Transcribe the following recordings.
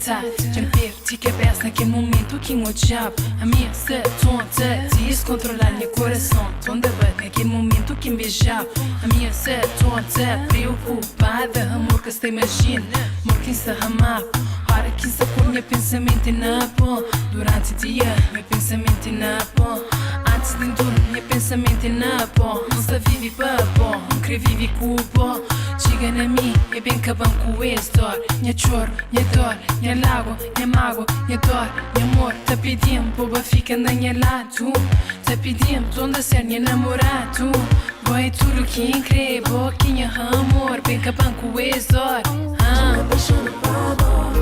Já me perdi cabeça naquele momento que o diabo a minha ser tonta, descontrolar meu coração, tonda bate naquele momento que me beijava. A minha ser tonta, preocupada, amor que se imagina, amor que se amava. Hora que se acorda, meu pensamento na bom. Durante o dia, meu pensamento na bom. Antes de dormir, meu pensamento na bom. Não se vive para bom, não querer viver com o bom. Chega na mim, é bem cabão com esse dor. Minha choro, minha dor, minha lágua, minha mágoa, minha dor, minha amor. Tá pedindo, boba fica na minha lado. Tá pedindo, onde ser minha namorado. Boa é tudo que incrível, que minha amor. Bem cabão com esse dor. Já apaixona babo,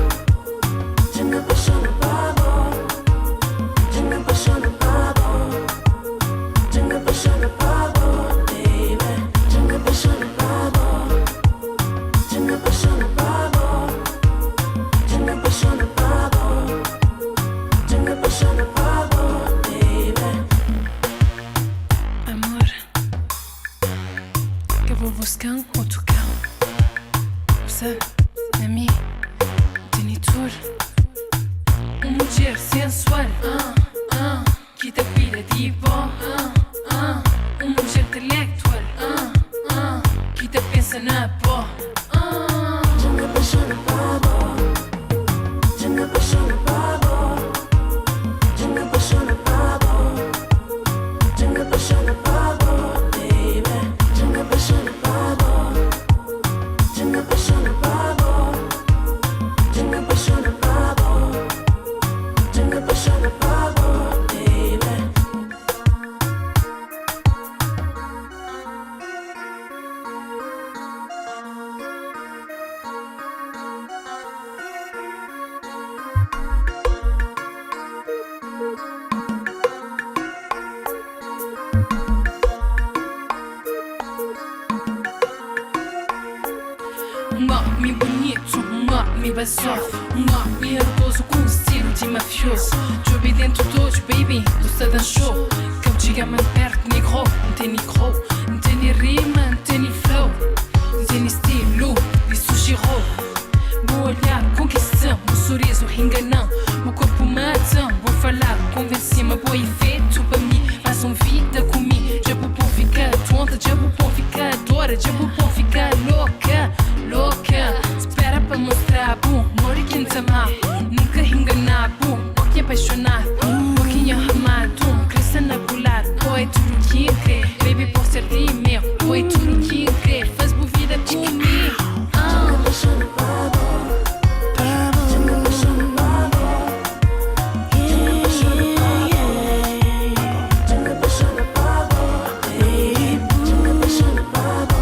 já apaixona babo, já apaixona babo, já apaixona babo, baby, já apaixona babo, já apaixona babo, já apaixona babo, já apaixona babo, baby. Amor, que eu vou buscar outro cão. Você, na minha genitor, uma mulher sensual, que te cuida de bom, uma mulher intelectual, que te pensa na boa. Já apaixona babo, já apaixona babo, já apaixona babo, já apaixona babo, baby, já apaixona babo, já apaixona babo, já apaixona babo, já apaixona babo, baby. Um homem bonito, um homem basof, um homem ardoso com estilo de mafioso. Job dentro todos, baby, do Shada show. Que eu chega mais perto, negro, não tem micro, não tem nem rima, não tem nem flow, não tem nem estilo, isso girou. Vou olhar com questão, um sorriso enganão, meu corpo matão. Vou falar, convencer-me, boa efeito para mim. Façam vida comigo, já vou pôr ficar tonta, já vou pôr ficar dora, já vou pôr ficar louca, louca. Espera para mostrar, bom, amor que te amar, nunca enganar, bom, porque apaixonar, porque amado, cresça na pular, boa tudo que crê, baby por ser de meu, boa tudo que crê, faz boa vida comigo. Já apaixona babo, já apaixona babo, já apaixona babo, já apaixona babo, baby, já apaixona babo,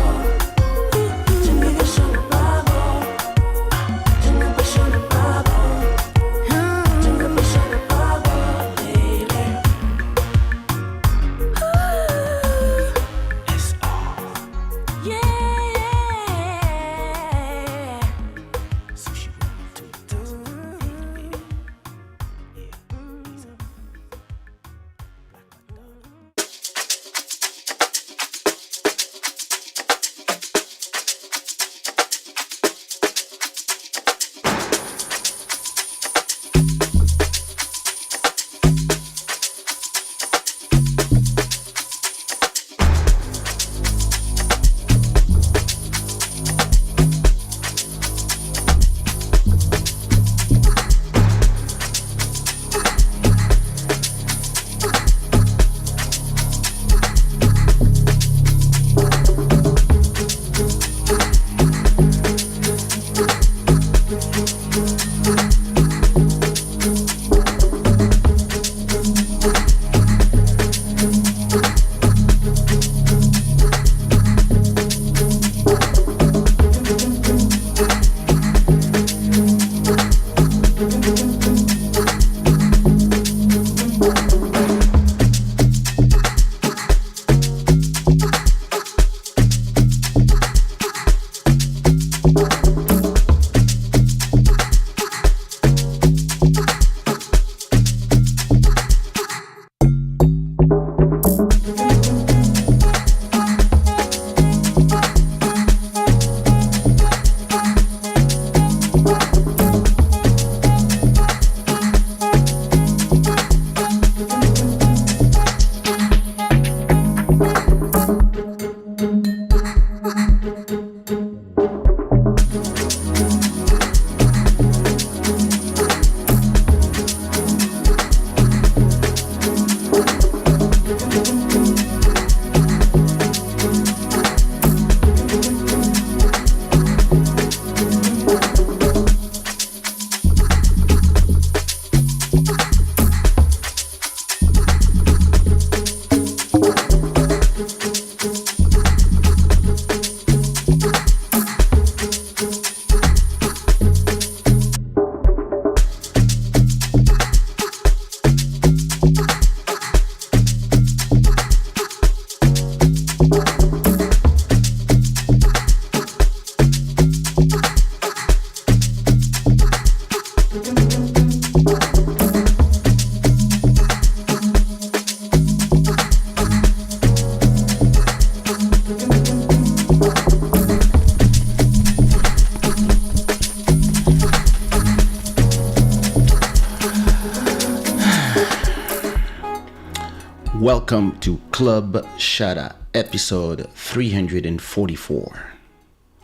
Welcome to Club Shada, episode 344.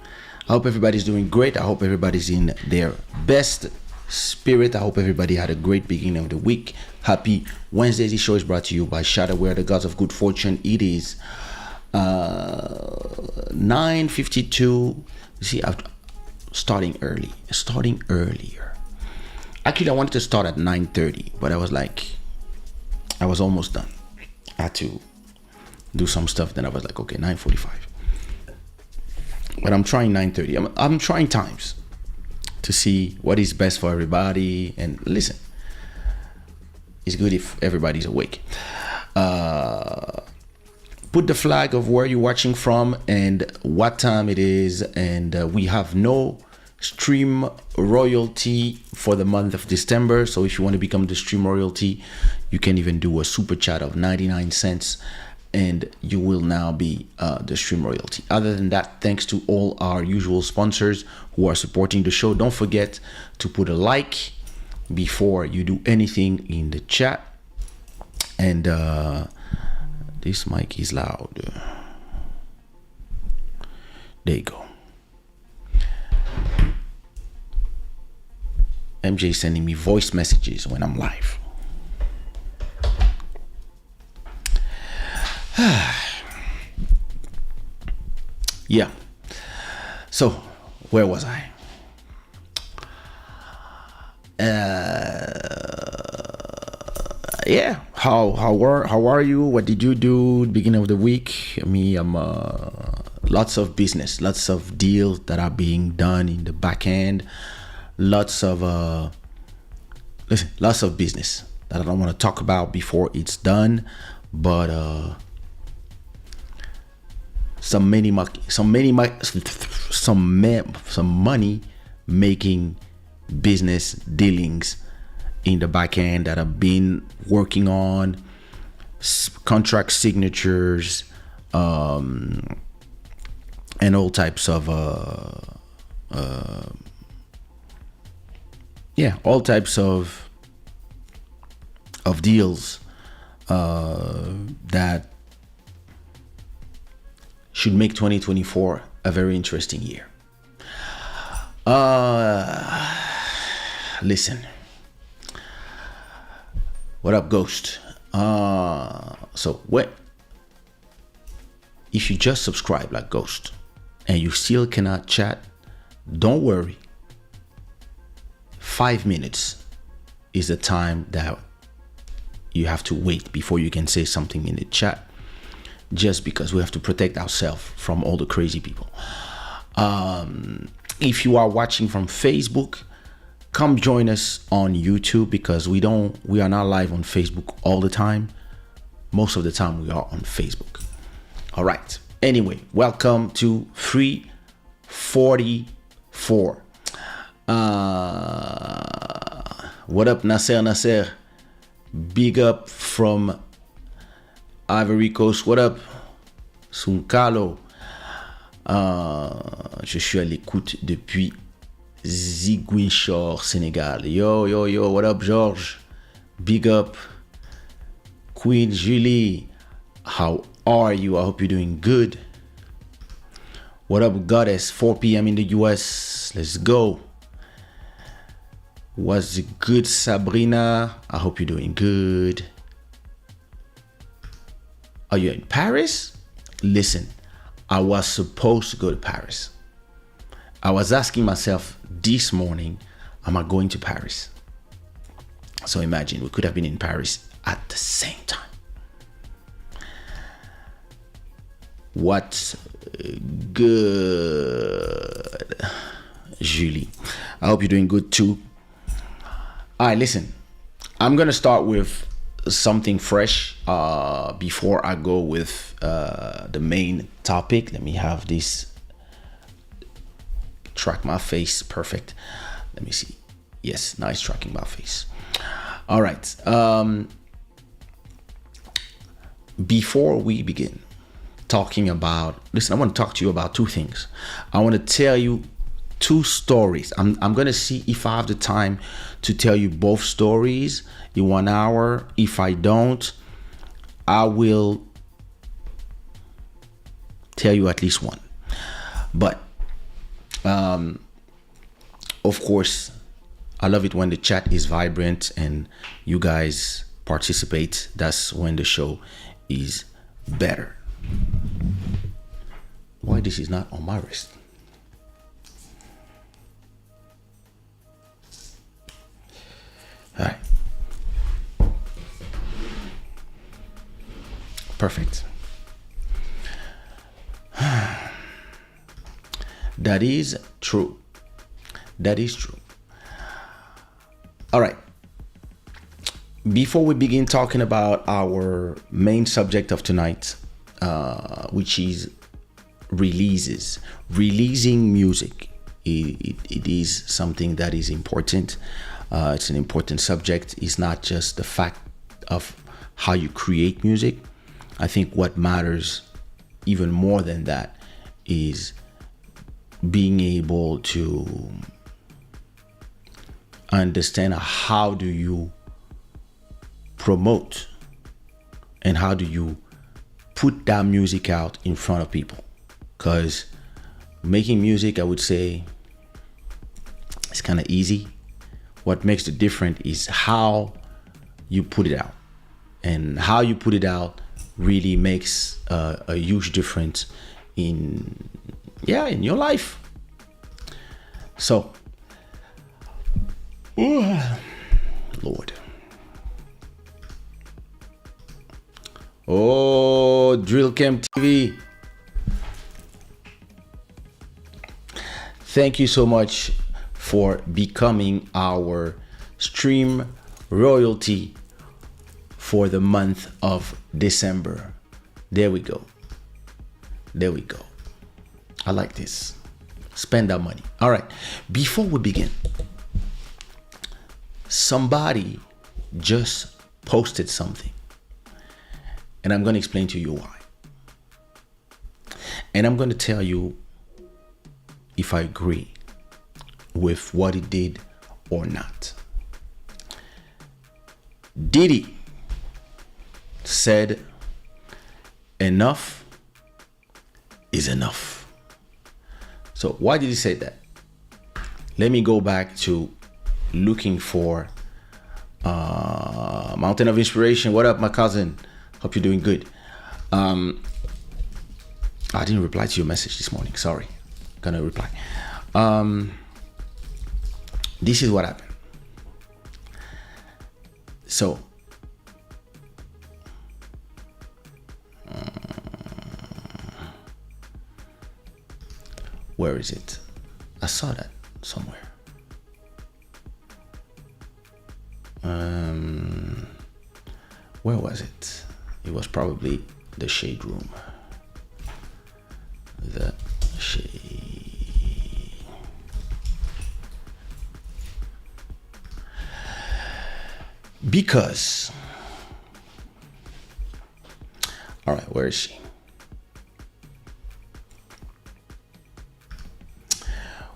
I hope everybody's doing great. I hope everybody's in their best spirit. I hope everybody had a great beginning of the week. Happy Wednesday. This show is brought to you by Shada. We are the gods of good fortune. It is 9:52. You see, I'm starting earlier. Actually, I wanted to start at 9:30, but I was almost done. I had to do some stuff. Then I was like, okay, 9:45. But I'm trying 9:30. I'm trying times to see what is best for everybody. And listen, it's good if everybody's awake. Put the flag of where you're watching from and what time it is. And we have no stream royalty for the month of December. So if you want to become the stream royalty, you can even do a super chat of 99 cents and you will now be the stream royalty. Other than that, thanks to all our usual sponsors who are supporting the show. Don't forget to put a like before you do anything in the chat. And this mic is loud. There you go. MJ is sending me voice messages when I'm live. Yeah. So, where was I? Yeah. How are you? What did you do beginning of the week? I'm lots of business, lots of deals that are being done in the back end. Lots of business that I don't want to talk about before it's done, but some money making business dealings in the back end that I've been working on, contract signatures, and all types of all types of deals that should make 2024 a very interesting year. Listen, what up, Ghost? So if you just subscribe like Ghost and you still cannot chat, don't worry. 5 minutes is the time that you have to wait before you can say something in the chat, just because we have to protect ourselves from all the crazy people. If you are watching from Facebook, come join us on YouTube, because we are not live on Facebook all the time. Most of the time we are on Facebook. All right. Anyway, welcome to 344. What up, Nasser? Big up from Ivory Coast. What up, Sunkalo? Je suis à l'écoute depuis Ziguinchor, Sénégal. Yo, what up, George? Big up. Queen Julie, how are you? I hope you're doing good. What up, Goddess? 4 p.m. in the US. Let's go. What's good, Sabrina? I hope you're doing good. Are you in Paris? Listen, I was supposed to go to Paris. I was asking myself this morning, am I going to Paris? So imagine, we could have been in Paris at the same time. What's good, Julie? I hope you're doing good too. All right, listen, I'm going to start with something fresh before I go with the main topic. Let me have this track my face. Perfect. Let me see. Yes, nice tracking my face. All right. Before we begin talking about, listen, I want to talk to you about two things. I want to tell you two stories. I'm going to see if I have the time to tell you both stories in 1 hour. If I don't, I will tell you at least one. But of course, I love it when the chat is vibrant and you guys participate. That's when the show is better. Why this is not on my wrist? All right. Perfect. That is true. That is true. All right. Before we begin talking about our main subject of tonight, which is releasing music, it is something that is important. It's an important subject. It's not just the fact of how you create music. I think what matters even more than that is being able to understand how do you promote and how do you put that music out in front of people. Because making music, I would say, it's kind of easy. What makes the difference is how you put it out, and how you put it out really makes a huge difference in your life. So, Lord. Oh, Drill Camp TV. Thank you so much for becoming our stream royalty for the month of December. There we go. There we go. I like this. Spend that money. All right. Before we begin, somebody just posted something, and I'm going to explain to you why. And I'm going to tell you if I agree with what he did or not. Diddy said, enough is enough. So why did he say that? Let me go back to looking for Mountain of Inspiration. What up, my cousin? Hope you're doing good. I didn't reply to your message this morning. Sorry. Gonna reply. This is what happened. So where is it? I saw that somewhere. Where was it? It was probably the shade room. The shade. Because, all right, where is she?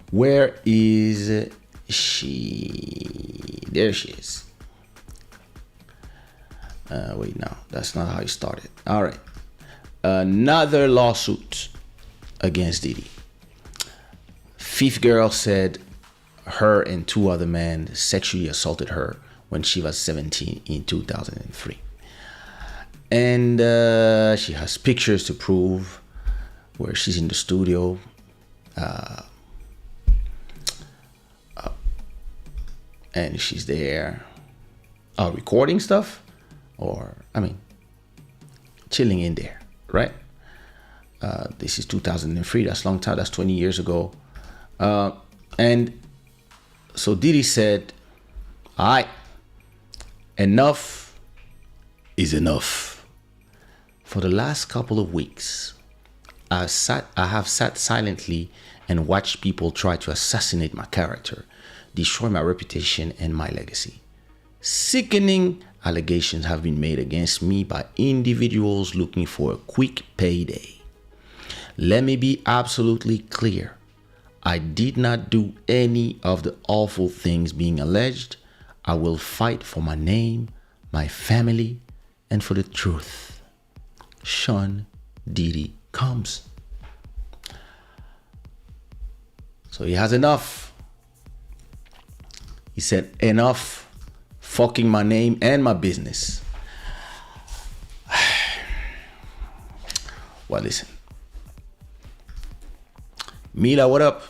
Where is she? There she is. Wait, no, that's not how it started. All right. Another lawsuit against Diddy. Fifth girl said her and two other men sexually assaulted her when she was 17 in 2003. And she has pictures to prove where she's in the studio. And she's there recording stuff, or chilling in there, right? This is 2003. That's a long time. That's 20 years ago. And so Diddy said, all right, enough is enough. For the last couple of weeks, I have sat silently and watched people try to assassinate my character, destroy my reputation and my legacy. Sickening allegations have been made against me by individuals looking for a quick payday. Let me be absolutely clear. I did not do any of the awful things being alleged. I will fight for my name, my family, and for the truth. Sean Diddy comes. So he has enough. He said, enough fucking my name and my business. Well, listen. Mila, what up?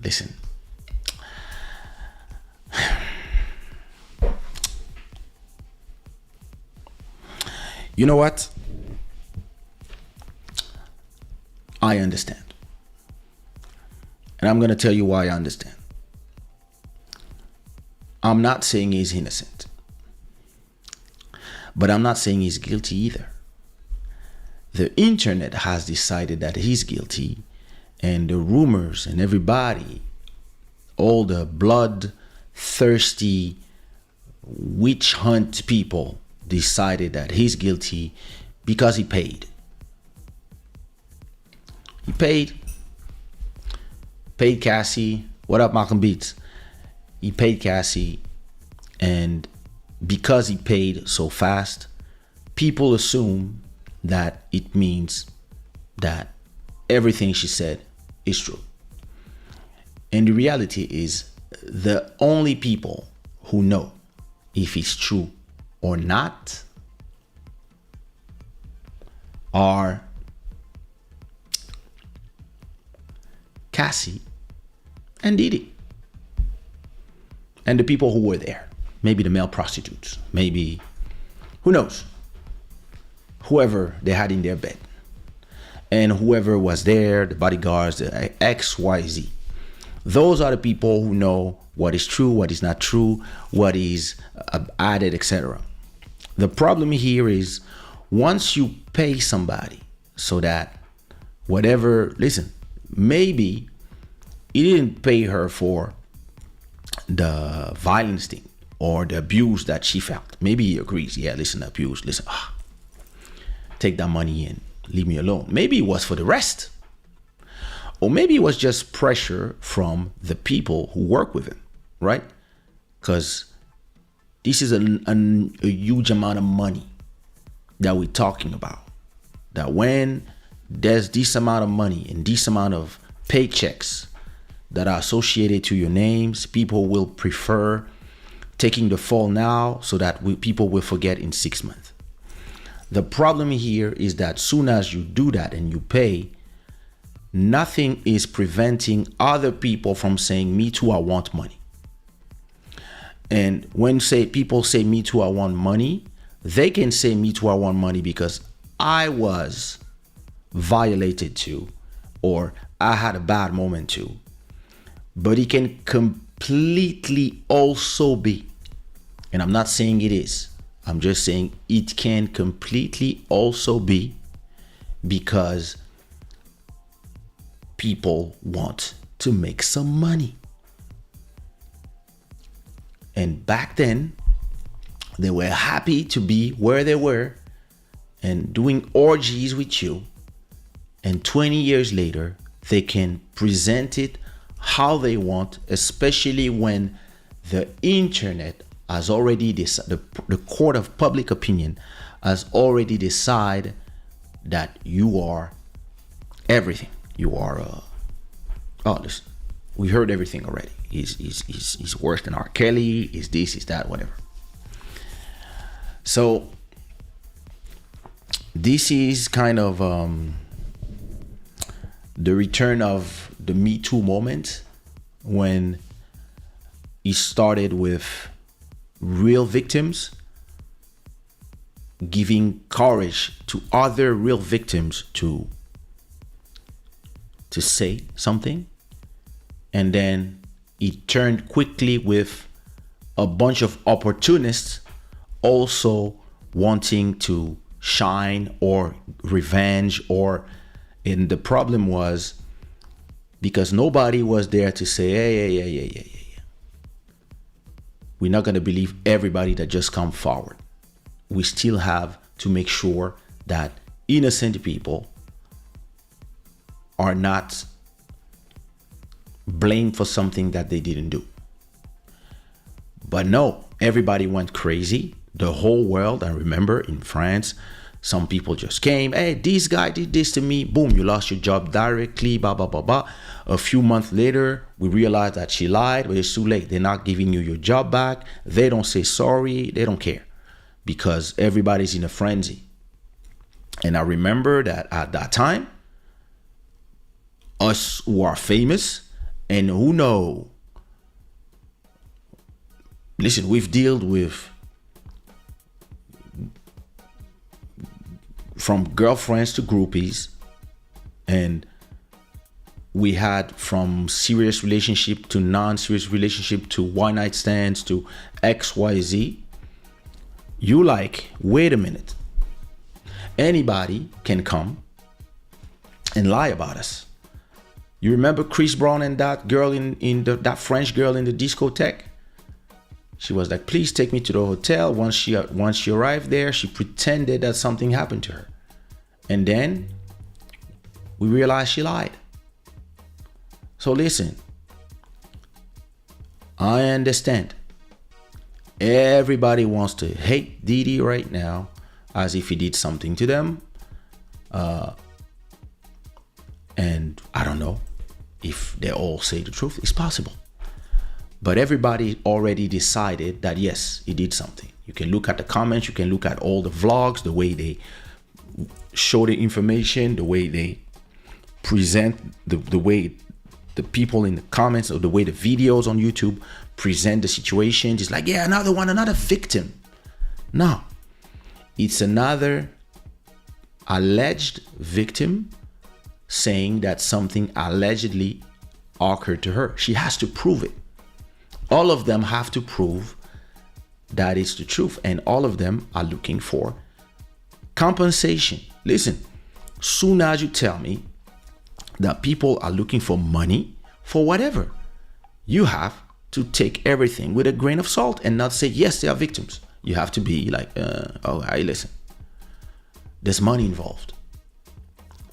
Listen. You know what? I understand. And I'm going to tell you why I understand. I'm not saying he's innocent. But I'm not saying he's guilty either. The internet has decided that he's guilty, and the rumors and everybody, all the bloodthirsty witch hunt people decided that he's guilty because he paid. He paid Cassie. What up, Malcolm Beats? He paid Cassie, and because he paid so fast, people assume that it means that everything she said is true. And the reality is, the only people who know if it's true or not are Cassie and Diddy. And the people who were there. Maybe the male prostitutes. Maybe, who knows? Whoever they had in their bed. And whoever was there, the bodyguards, the XYZ. Those are the people who know what is true, what is not true, what is added, etc. The problem here is, once you pay somebody so that whatever, listen, maybe he didn't pay her for the violence thing or the abuse that she felt. Maybe he agrees. Yeah, listen, abuse, listen, take that money and leave me alone. Maybe it was for the rest. Or maybe it was just pressure from the people who work with him, right? Because this is a huge amount of money that we're talking about. That when there's this amount of money and this amount of paychecks that are associated to your names, people will prefer taking the fall now so that people will forget in 6 months. The problem here is that soon as you do that and you pay, nothing is preventing other people from saying, me too, I want money. And when people say, me too, I want money, they can say, me too, I want money because I was violated too, or I had a bad moment too. But it can completely also be, and I'm not saying it is, I'm just saying it can completely also be because people want to make some money. And back then, they were happy to be where they were and doing orgies with you. And 20 years later, they can present it how they want, especially when the internet has already decided, the court of public opinion has already decided that you are everything. You are, listen, we heard everything already. He's worse than R. Kelly, is this, is that, whatever. So this is kind of the return of the Me Too moment, when it started with real victims giving courage to other real victims to say something, and then it turned quickly with a bunch of opportunists also wanting to shine or revenge, and the problem was because nobody was there to say, hey, we're not going to believe everybody that just come forward. We still have to make sure that innocent people are not blamed for something that they didn't do. But no, everybody went crazy. the whole world. I remember in France, some people just came, hey, this guy did this to me, boom, you lost your job directly, blah, blah, blah, blah. A few months later, we realized that she lied, but it's too late. They're not giving you your job back. They don't say sorry. They don't care because everybody's in a frenzy. And I remember that at that time, us who are famous and who know, listen, we've dealt with from girlfriends to groupies, and we had from serious relationship to non-serious relationship to one-night stands to XYZ. You like, wait a minute. Anybody can come and lie about us. You remember Chris Brown and that girl that French girl in the discotheque? She was like, please take me to the hotel. Once she arrived there, she pretended that something happened to her. And then we realized she lied. So listen, I understand. Everybody wants to hate Diddy right now as if he did something to them. And I don't know if they all say the truth. It's possible. But everybody already decided that, yes, he did something. You can look at the comments. You can look at all the vlogs, the way they show the information, the way they present, the way the people in the comments or the way the videos on YouTube present the situation. It's like, yeah, another victim. No, it's another alleged victim saying that something allegedly occurred to her. She has to prove it. All of them have to prove that it's the truth, and all of them are looking for compensation. Listen, soon as you tell me that people are looking for money for whatever, you have to take everything with a grain of salt and not say, yes, they are victims. You have to be like, oh, hey, listen, there's money involved.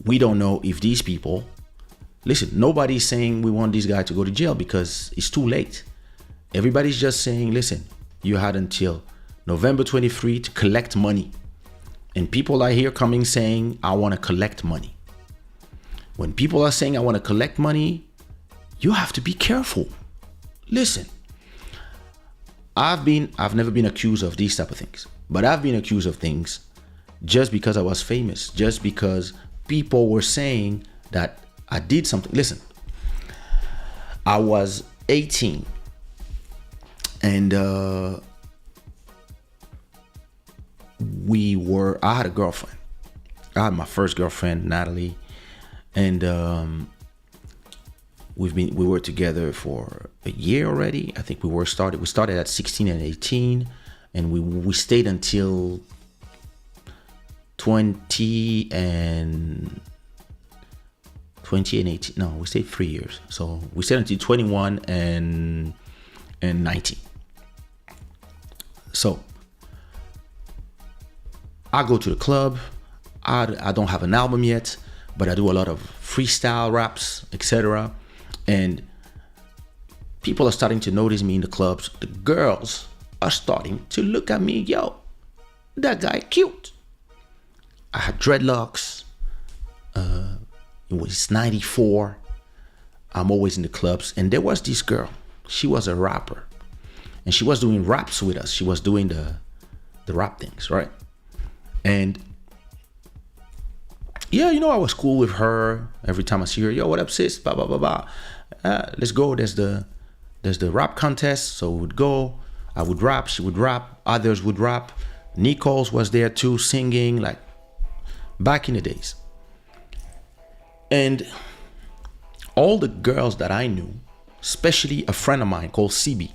We don't know if these people, listen, nobody's saying we want this guy to go to jail because it's too late. Everybody's just saying, listen, you had until November 23 to collect money. And people are here coming saying, I want to collect money. When people are saying, I want to collect money, you have to be careful. Listen, I've never been accused of these type of things, but I've been accused of things just because I was famous, just because people were saying that I did something. Listen, I was 18 and I had a girlfriend. I had my first girlfriend, Natalie, and we were together for a year already. I think we started at 16 and 18, and we stayed until 20 and 18. No, we stayed 3 years. So we stayed until 21 and 19. So I go to the club. I don't have an album yet, but I do a lot of freestyle raps, etc. And people are starting to notice me in the clubs. The girls are starting to look at me. Yo, that guy cute. I had dreadlocks. It was 94. I'm always in the clubs. And there was this girl. She was a rapper. And she was doing raps with us. She was doing the rap things, right? And yeah, I was cool with her. Every time I see her, yo, what up, sis? Blah, blah, blah, blah. Let's go. There's the rap contest. So we would go. I would rap. She would rap. Others would rap. Nicole's was there too, singing, like back in the days. And all the girls that I knew, especially a friend of mine called CB,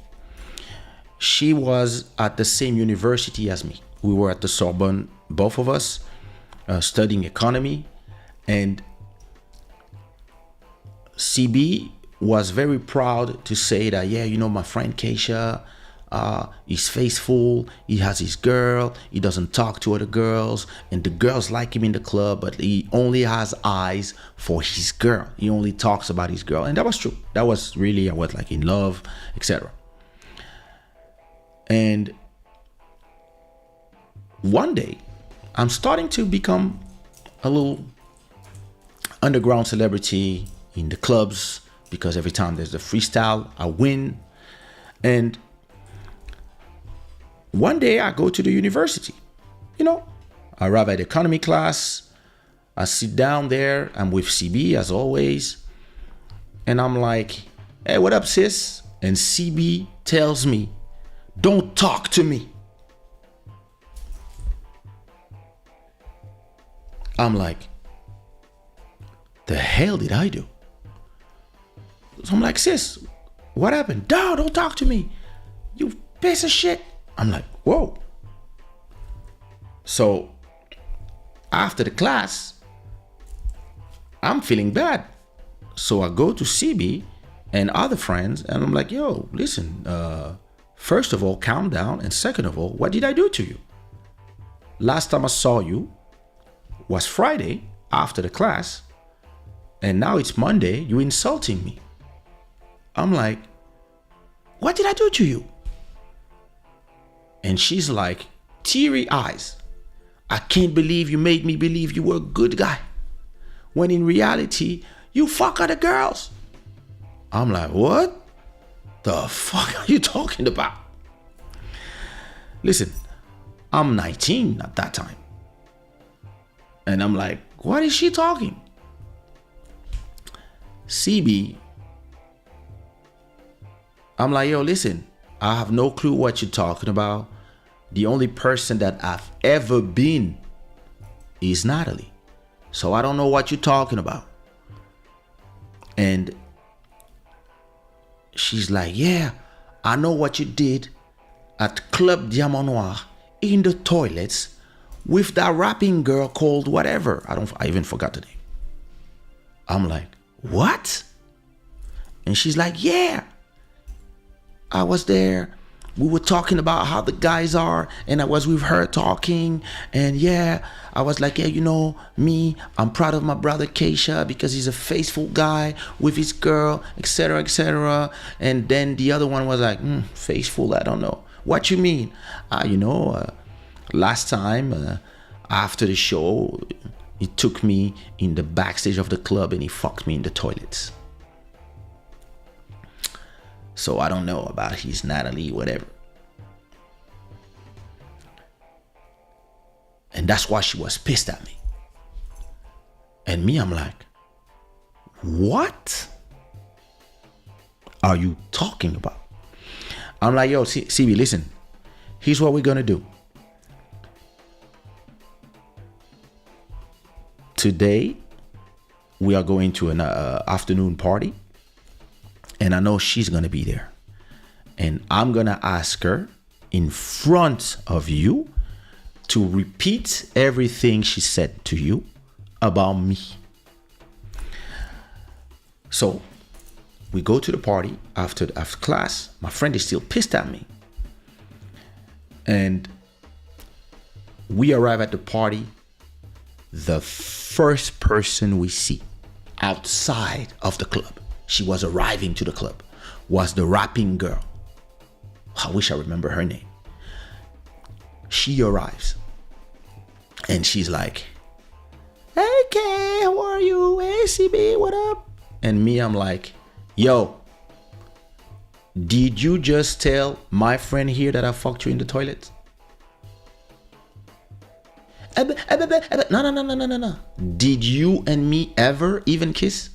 she was at the same university as me. We were at the Sorbonne, both of us, studying economy. And CB was very proud to say that, yeah, my friend Kaysha, he's faithful, he has his girl, he doesn't talk to other girls, and the girls like him in the club, but he only has eyes for his girl. He only talks about his girl. And that was true. That was really, I was like in love, etc. And one day, I'm starting to become a little underground celebrity in the clubs because every time there's a freestyle, I win. And one day I go to the university. I arrive at economy class. I sit down there. I'm with CB as always. And I'm like, hey, what up, sis? And CB tells me, don't talk to me. I'm like, the hell did I do? So I'm like, sis, what happened? Don't talk to me. You piece of shit. I'm like, whoa. So after the class, I'm feeling bad. So I go to CB and other friends and I'm like, yo, listen, first of all, calm down. And second of all, what did I do to you? Last time I saw you was Friday after the class, and now it's Monday, you insulting me. I'm like, what did I do to you? And she's like, teary eyes, I can't believe you made me believe you were a good guy, when in reality, you fuck other girls. I'm like, what the fuck are you talking about? Listen, I'm 19 at that time. And I'm like, what is she talking? CB, I'm like, yo, listen, I have no clue what you're talking about. The only person that I've ever been is Natalie. So I don't know what you're talking about. And she's like, yeah, I know what you did at Club Diamant Noir in the toilets with that rapping girl called whatever. I even forgot the name. I'm like, what? And she's like, yeah, I was there. We were talking about how the guys are, and I was with her talking, and yeah, I was like, yeah, me, I'm proud of my brother Kaysha because he's a faithful guy with his girl, etc., etc. And then the other one was like, faithful, I don't know. What you mean? Last time, after the show, he took me in the backstage of the club and he fucked me in the toilets. So I don't know about his Natalie, whatever. And that's why she was pissed at me. And me, I'm like, what are you talking about? I'm like, yo, CB, listen, here's what we're gonna do. Today, we are going to an afternoon party. And I know she's going to be there. And I'm going to ask her in front of you to repeat everything she said to you about me. So we go to the party after class. My friend is still pissed at me. And we arrive at the party. The first person we see outside of the club, she was arriving to the club, was the rapping girl. I wish I remember her name. She arrives and she's like, hey Kay, how are you? Hey CB, what up? And me, I'm like, yo, did you just tell my friend here that I fucked you in the toilet? No. Did you and me ever even kiss?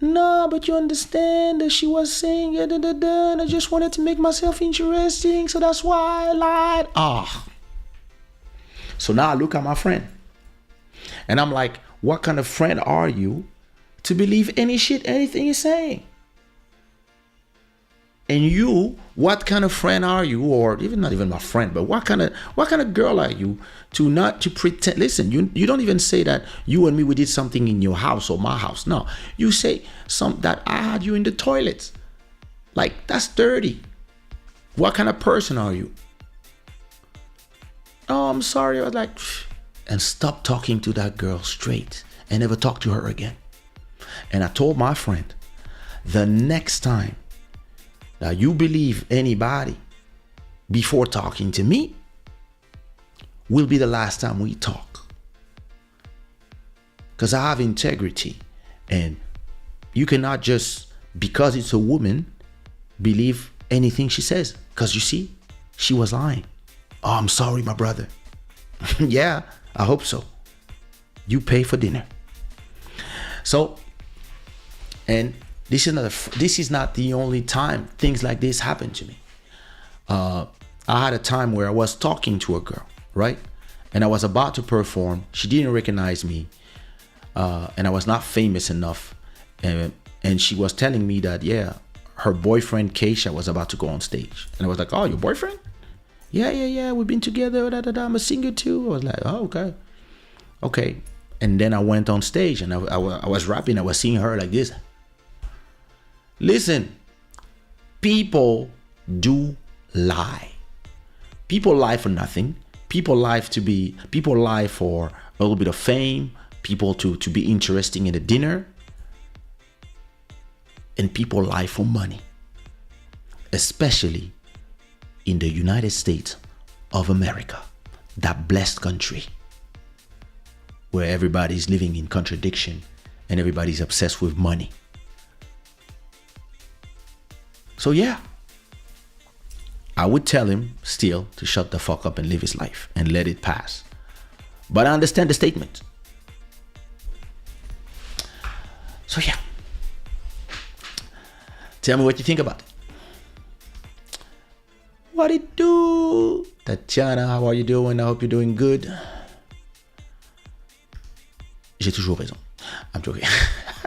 No, but you understand that she was saying and I just wanted to make myself interesting, so that's why I lied. So now I look at my friend and I'm like, what kind of friend are you to believe anything he's saying? And you, what kind of friend are you, or even not even my friend, but what kind of girl are you to pretend? Listen, you don't even say that you and me, we did something in your house or my house. No, you say that I had you in the toilets. Like, that's dirty. What kind of person are you? Oh, I'm sorry. I was like, and stop talking to that girl straight and never talk to her again. And I told my friend, the next time that you believe anybody before talking to me, will be the last time we talk. Because I have integrity. And you cannot just, because it's a woman, believe anything she says. Because you see, she was lying. Oh, I'm sorry, my brother. Yeah, I hope so. You pay for dinner. So, and this is not the only time things like this happen to me. I had a time where I was talking to a girl, right? And I was about to perform. She didn't recognize me. And I was not famous enough. And she was telling me that, yeah, her boyfriend Kaysha was about to go on stage. And I was like, oh, your boyfriend? Yeah. We've been together. I'm a singer too. I was like, oh, okay. And then I went on stage and I was rapping. I was seeing her like this. Listen, people do lie. People lie for nothing. People lie for a little bit of fame. People to be interesting in a dinner. And people lie for money. Especially in the United States of America, that blessed country where everybody's living in contradiction and everybody's obsessed with money. So yeah, I would tell him still to shut the fuck up and live his life and let it pass. But I understand the statement. So yeah, tell me what you think about it. What it do? Tatiana, how are you doing? I hope you're doing good. J'ai toujours raison. I'm joking.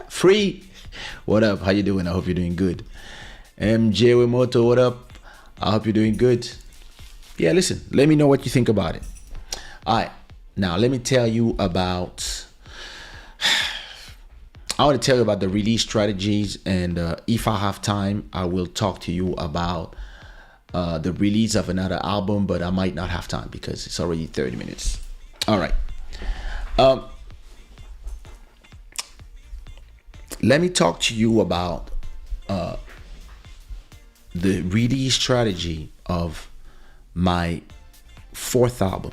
Free. What up? How you doing? I hope you're doing good. MJ Wemoto, what up? I hope you're doing good. Yeah, listen, let me know what you think about it. All right. Now, let me tell you about... I want to tell you about the release strategies. And if I have time, I will talk to you about the release of another album, but I might not have time because it's already 30 minutes. All right. Let me talk to you about the release strategy of my fourth album,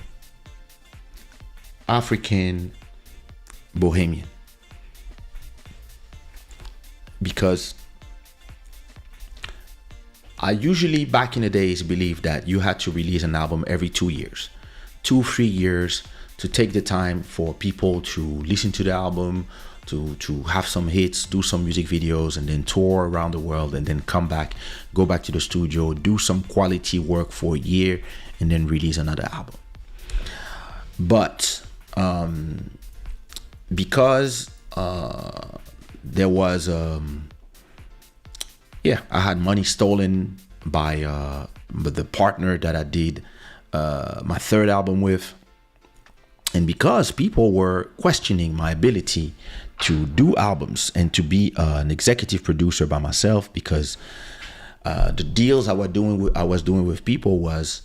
African Bohemian. Because I usually, back in the days, believed that you had to release an album every 2 years, 3 years, to take the time for people to listen to the album, to have some hits, do some music videos, and then tour around the world, and then come back, go back to the studio, do some quality work for a year, and then release another album. But because there was I had money stolen by the partner that I did my third album with, and because people were questioning my ability to do albums and to be an executive producer by myself, because the deals I was doing with people was,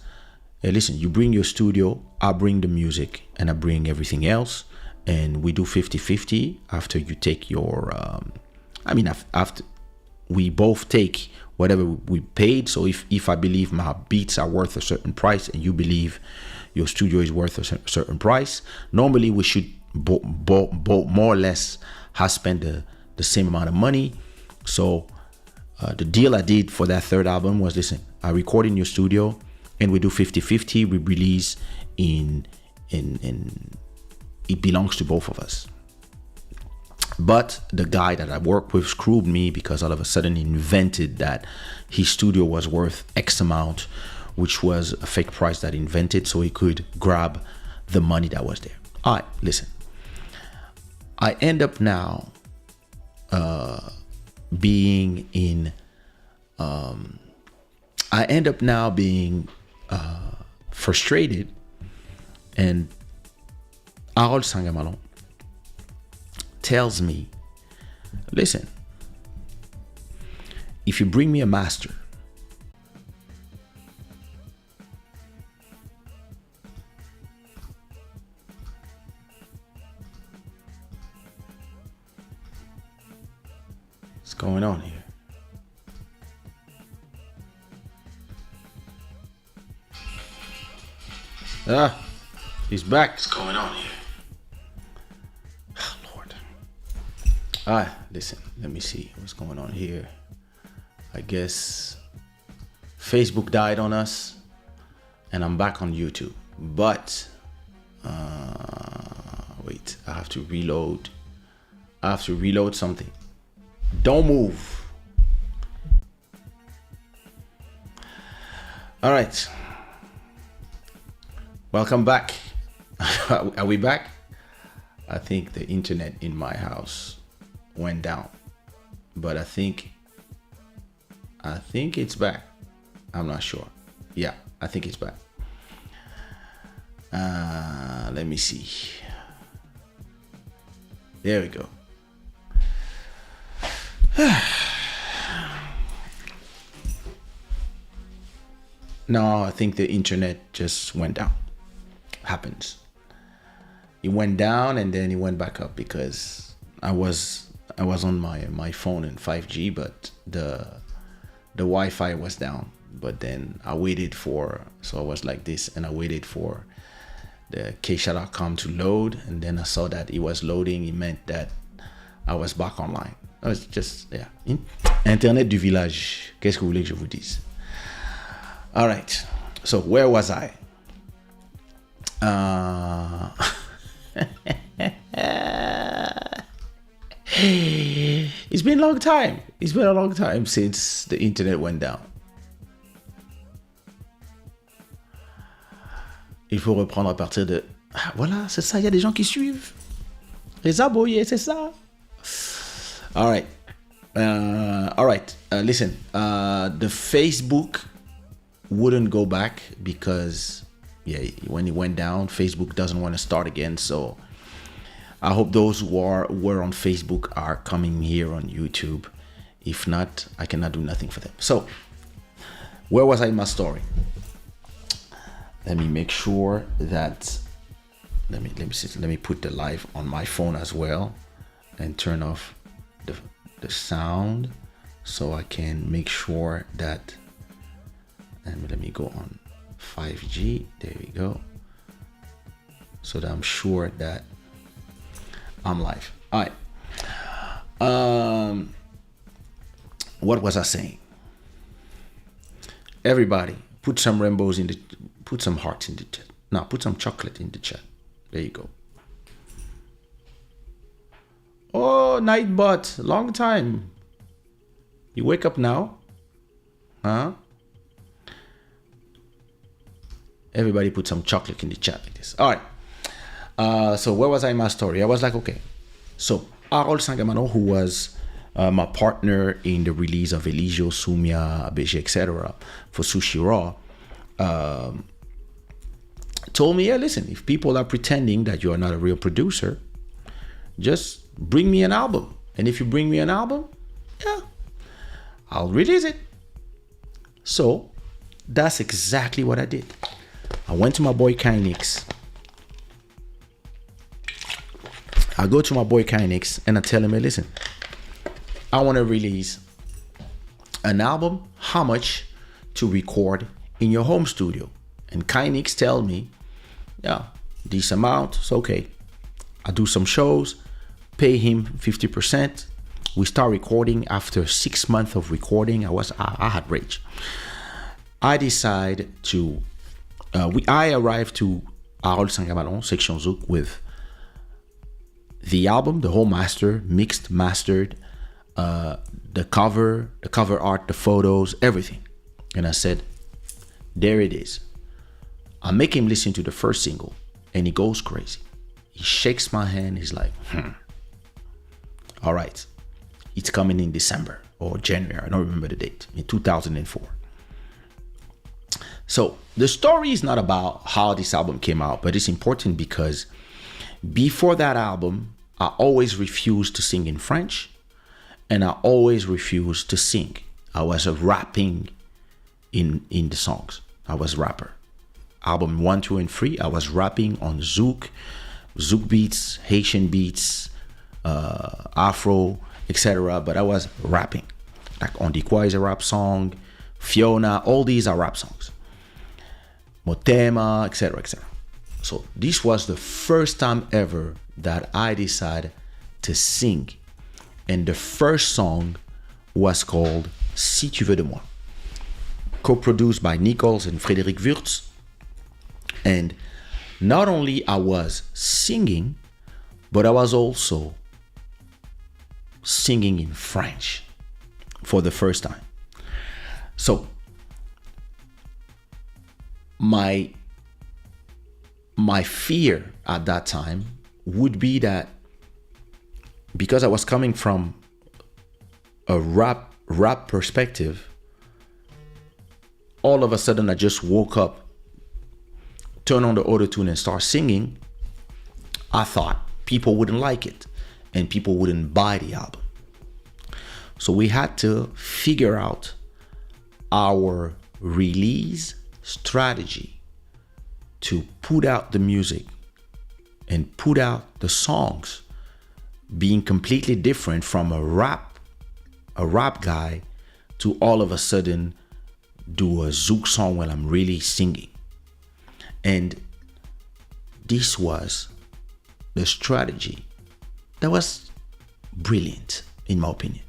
hey, listen, you bring your studio, I bring the music, and I bring everything else, and we do 50-50 after you take your after we both take whatever we paid. So if I believe my beats are worth a certain price and you believe your studio is worth a certain price, normally we should more or less have spent the same amount of money. So the deal I did for that third album was, listen, I record in your studio and we do 50-50. We release in it belongs to both of us. But the guy that I worked with screwed me because all of a sudden he invented that his studio was worth X amount, which was a fake price that he invented so he could grab the money that was there. All right, listen. I end up now being frustrated, and Harold Sangamalon tells me, listen, if you bring me a master, what's going on here? He's back. What's going on here? Oh, Lord. Listen, let me see what's going on here. I guess Facebook died on us, and I'm back on YouTube. But wait, I have to reload. I have to reload something. Don't move. All right. Welcome back. Are we back? I think the internet in my house went down, but I think it's back. I'm not sure. Yeah, I think it's back. Let me see. There we go. No, I think the internet just went down. Happens. It went down and then it went back up because I was on my phone in 5G, but the Wi-Fi was down. But then I waited so I was like this, and I waited for the Kaysha.com to load, and then I saw that it was loading. It meant that I was back online. I was just, yeah. Internet du village. Qu'est-ce que vous voulez que je vous dise? All right. So where was I? It's been a long time. It's been a long time since the internet went down. Il faut reprendre à partir de... Ah, voilà, c'est ça, il y a des gens qui suivent. Les abonnés, c'est ça. All right. Listen, the Facebook wouldn't go back because, when it went down, Facebook doesn't want to start again. So I hope those who were on Facebook are coming here on YouTube. If not, I cannot do nothing for them. So where was I in my story? Let me make sure that let me put the live on my phone as well and turn off the sound so I can make sure that, and let me go on 5G. There we go. So that I'm sure that I'm live. All right. What was I saying? Everybody, put some put some hearts in the chat. Now, put some chocolate in the chat. There you go. Oh, Nightbot, long time. You wake up now? Huh? Everybody put some chocolate in the chat like this. All right. So where was I in my story? I was like, okay. So Harold Sangamano, who was my partner in the release of Eligio, Sumia, Abeje, etc. for Sushi Raw, told me, yeah, listen, if people are pretending that you are not a real producer, just bring me an album. And if you bring me an album, yeah, I'll release it. So that's exactly what I did. I went to my boy Kynix. I go to my boy Kynix and I tell him, hey, listen, I want to release an album. How much to record in your home studio? And Kynix tell me, yeah, this amount, it's okay. I do some shows, pay him 50%. We start recording. After 6 months of recording, I had rage. I decide to, I arrived to Harold Sangamalon, Section Zouk, with the album, the whole master, mixed, mastered, the cover art, the photos, everything. And I said, there it is. I make him listen to the first single and he goes crazy. He shakes my hand. He's like, all right, it's coming in December or January. I don't remember the date, in 2004. So the story is not about how this album came out, but it's important because before that album, I always refused to sing in French and I always refused to sing. I was rapping in the songs. I was rapper. Album 1, 2, and 3, I was rapping on Zouk beats, Haitian beats, Afro, etc. But I was rapping. Like On Dit Quoi is a rap song, Fiona, all these are rap songs. Motema, etc., etc. So this was the first time ever that I decided to sing. And the first song was called Si tu veux de moi, co-produced by Nichols and Frédéric Wurtz. And not only I was singing, but I was also singing in French for the first time. So my fear at that time would be that because I was coming from a rap perspective, all of a sudden I just woke up, turn on the auto-tune and start singing. I thought people wouldn't like it and people wouldn't buy the album. So we had to figure out our release strategy to put out the music and put out the songs being completely different from a rap guy to all of a sudden do a zouk song while I'm really singing. And this was the strategy that was brilliant, in my opinion.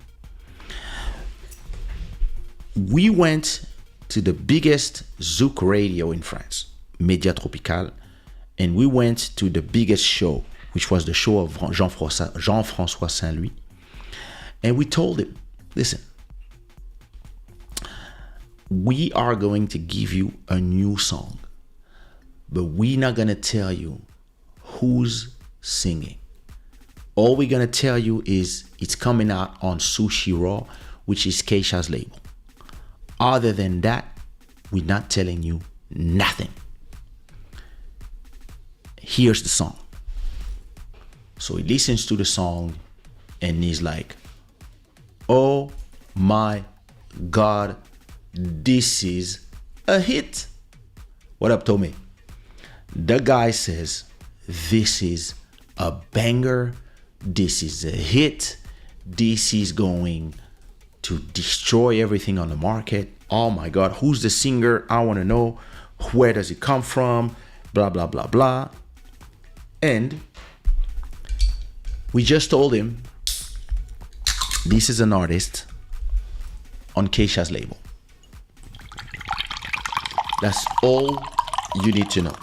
We went to the biggest zouk radio in France, Média Tropical, and we went to the biggest show, which was the show of Jean-François Saint-Louis. And we told him, listen, we are going to give you a new song, but we're not going to tell you who's singing. All we're going to tell you is it's coming out on Sushi Raw, which is Kaysha's label. Other than that, we're not telling you nothing. Here's the song. So he listens to the song and he's like, oh my God, this is a hit. What up, Tommy? The guy says, this is a banger. This is a hit. This is going to destroy everything on the market. Oh my God, who's the singer? I want to know. Where does it come from? Blah, blah, blah, blah. And we just told him, this is an artist on Kaysha's label. That's all you need to know.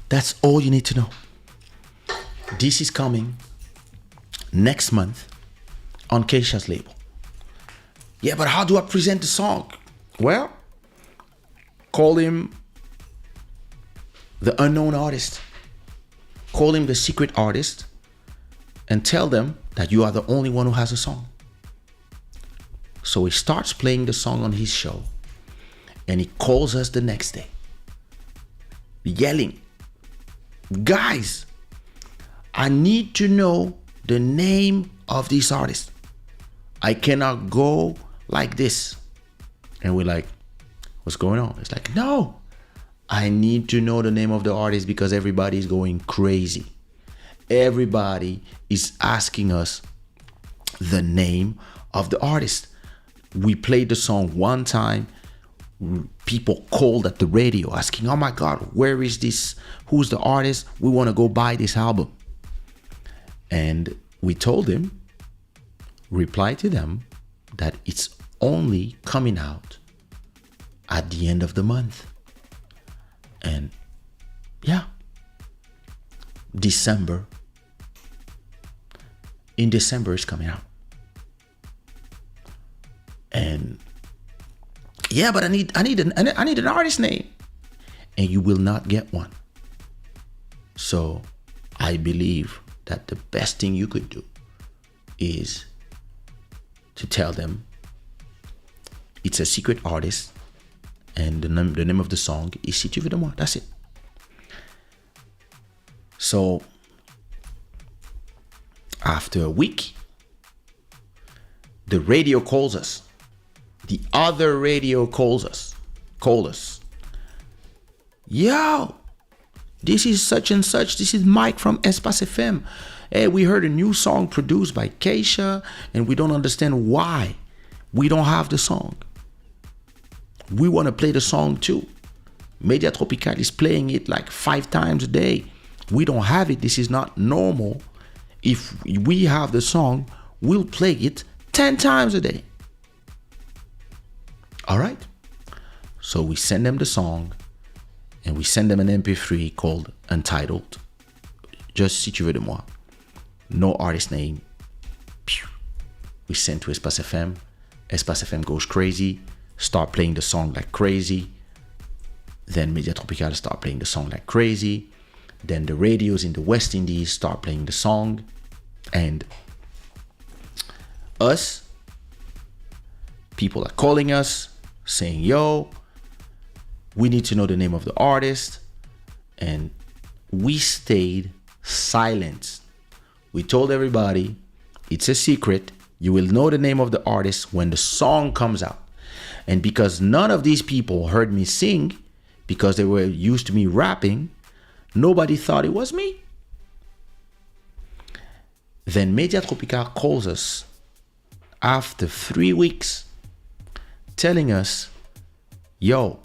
That's all you need to know. This is coming next month on Kaysha's label. Yeah, but how do I present the song? Well, call him the unknown artist. Call him the secret artist and tell them that you are the only one who has a song. So he starts playing the song on his show and he calls us the next day, yelling, guys, I need to know the name of this artist. I cannot go like this. And we're like, what's going on? It's like, no, I need to know the name of the artist because everybody's going crazy. Everybody is asking us the name of the artist. We played the song one time. People called at the radio asking, oh my God, where is this? Who's the artist? We want to go buy this album. And we told him, reply to them that it's only coming out at the end of the month. And yeah, December. In December it's coming out. And yeah, but I need an artist name. And you will not get one. So I believe that the best thing you could do is to tell them it's a secret artist and the name of the song is Si tu veux de moi. That's it. So after a week, the radio calls us. The other radio called us. Yo, This is such and such. This is Mike from Espace FM. Hey, we heard a new song produced by Kaysha, and we don't understand why we don't have the song. We want to play the song too. Media Tropical is playing it like 5 times a day. We don't have it. This is not normal. If we have the song, we'll play it 10 times a day. All right? So we send them the song, and we send them an MP3 called Untitled. Just Si Tu veux de moi. No artist name. We send to Espace FM. Espace FM goes crazy. Start playing the song like crazy. Then Media Tropical start playing the song like crazy. Then the radios in the West Indies start playing the song. And us, people are calling us saying, yo, we need to know the name of the artist. And we stayed silent. We told everybody, it's a secret. You will know the name of the artist when the song comes out. And because none of these people heard me sing, because they were used to me rapping, nobody thought it was me. Then Media Tropical calls us after 3 weeks, telling us, yo,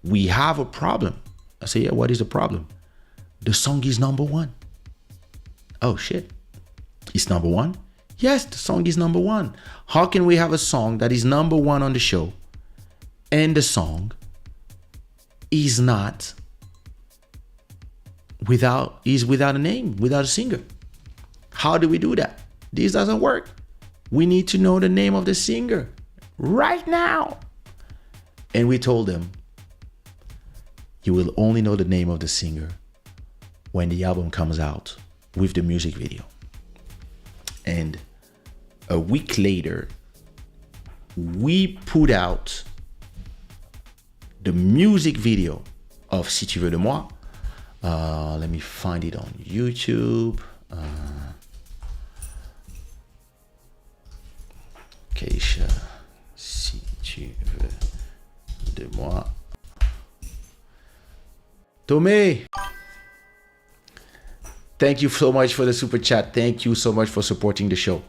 we have a problem. I say, yeah, what is the problem? The song is number 1. Oh shit, it's number 1? Yes, the song is number 1. How can we have a song that is number 1 on the show and the song is not without a name, without a singer? How do we do that? This doesn't work. We need to know the name of the singer right now. And we told them, you will only know the name of the singer when the album comes out with the music video. And a week later, we put out the music video of Si Tu veux de moi. Let me find it on YouTube. Kaysha, Si Tu veux de moi. Tomé, thank you so much for the super chat. Thank you so much for supporting the show.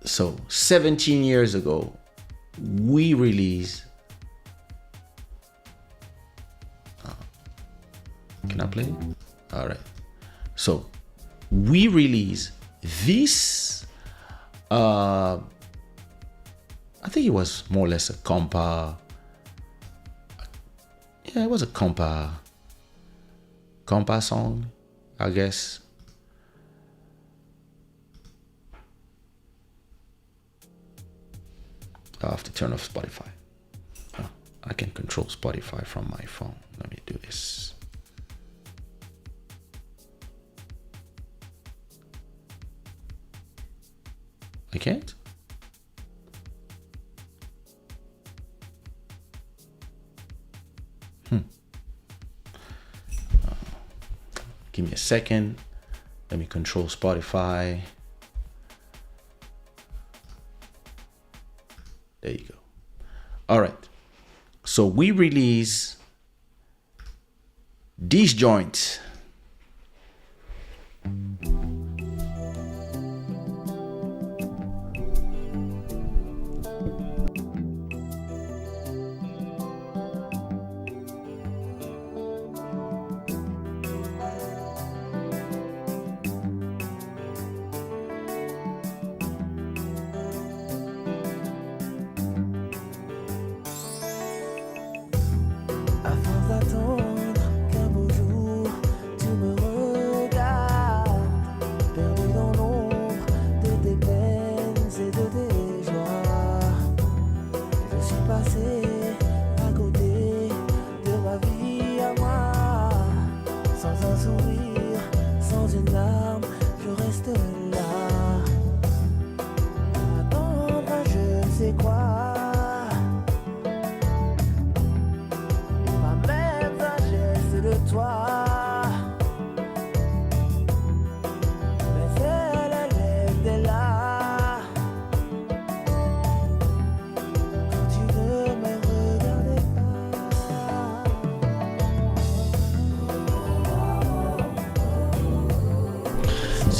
So 17 years ago, we released. Can I play? All right. So we released this. I think it was more or less a compa. Yeah, it was a compa song, I guess. I have to turn off Spotify. Oh, I can control Spotify from my phone. Let me do this. I can't? Give me a second. Let me control Spotify. There you go. All right. So we release these joints.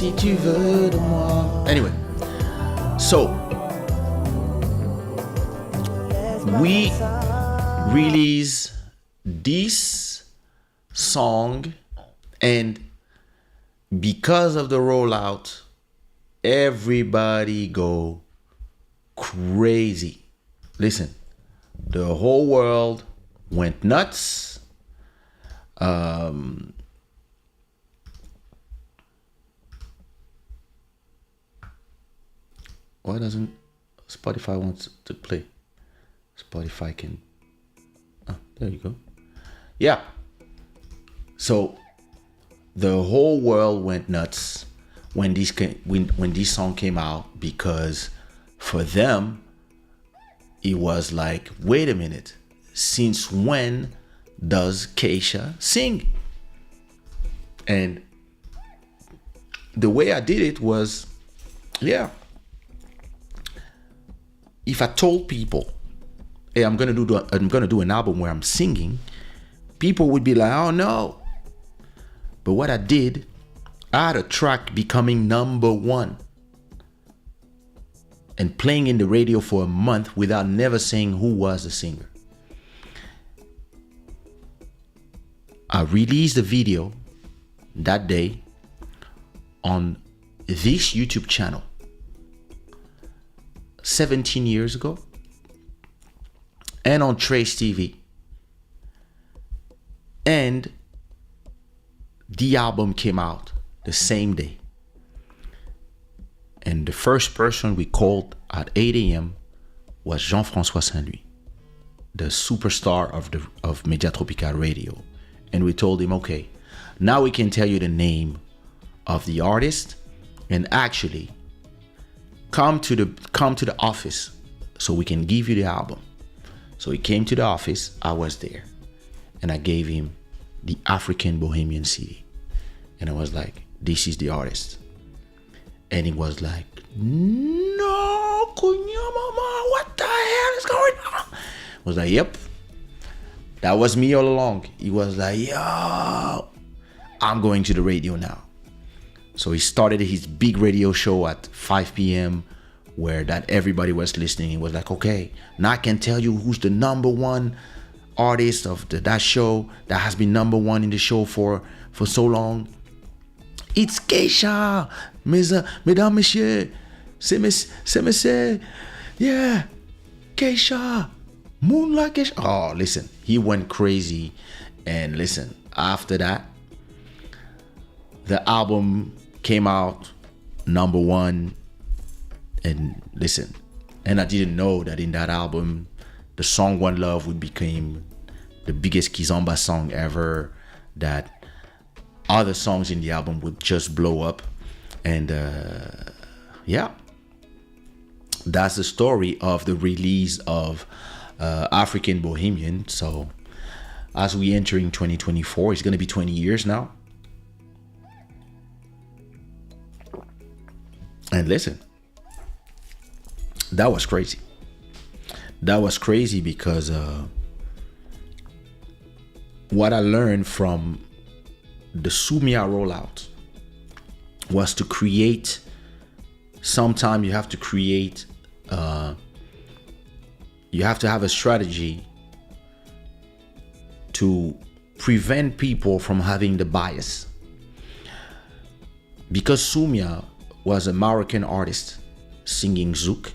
si tu veux de moi. Anyway, so we release this song, and because of the rollout, everybody go crazy. Listen, the whole world went nuts. Why doesn't Spotify wants to play? Spotify can. Oh, there you go. Yeah. So the whole world went nuts when this song came out, because for them it was like, wait a minute, since when does Kaysha sing? And the way I did it was, yeah, if I told people, hey, I'm gonna do an album where I'm singing, people would be like, oh no. But what I did, I had a track becoming number one and playing in the radio for a month without never saying who was the singer. I released the video that day on this YouTube channel 17 years ago, and on Trace TV. And the album came out the same day. And the first person we called at 8 a.m. was Jean-François Saint-Louis, the superstar of Media Tropical Radio. And we told him, okay, now we can tell you the name of the artist, and actually come to the office so we can give you the album. So he came to the office, I was there, and I gave him the African Bohemian CD. And I was like, this is the artist. And he was like, no, Kunya Mama, what the hell is going on? I was like, yep, that was me all along. He was like, yo, I'm going to the radio now. So he started his big radio show at 5 p.m. where that everybody was listening. He was like, okay, now I can tell you who's the number one artist of that show that has been number one in the show for so long. It's Kaysha, mesdames, messieurs, c'est monsieur, yeah, Kaysha, Moonlight Kaysha. Oh, listen, he went crazy. And listen, after that, the album came out number one. And listen, and I didn't know that in that album, the song One Love would become the biggest Kizomba song ever, that other songs in the album would just blow up. And yeah, that's the story of the release of African Bohemian. So as we enter in 2024, it's going to be 20 years now. And listen, that was crazy. That was crazy because what I learned from the Sumia rollout was to create. Sometimes you have to create. You have to have a strategy to prevent people from having the bias. Because Sumia was a Moroccan artist singing Zouk,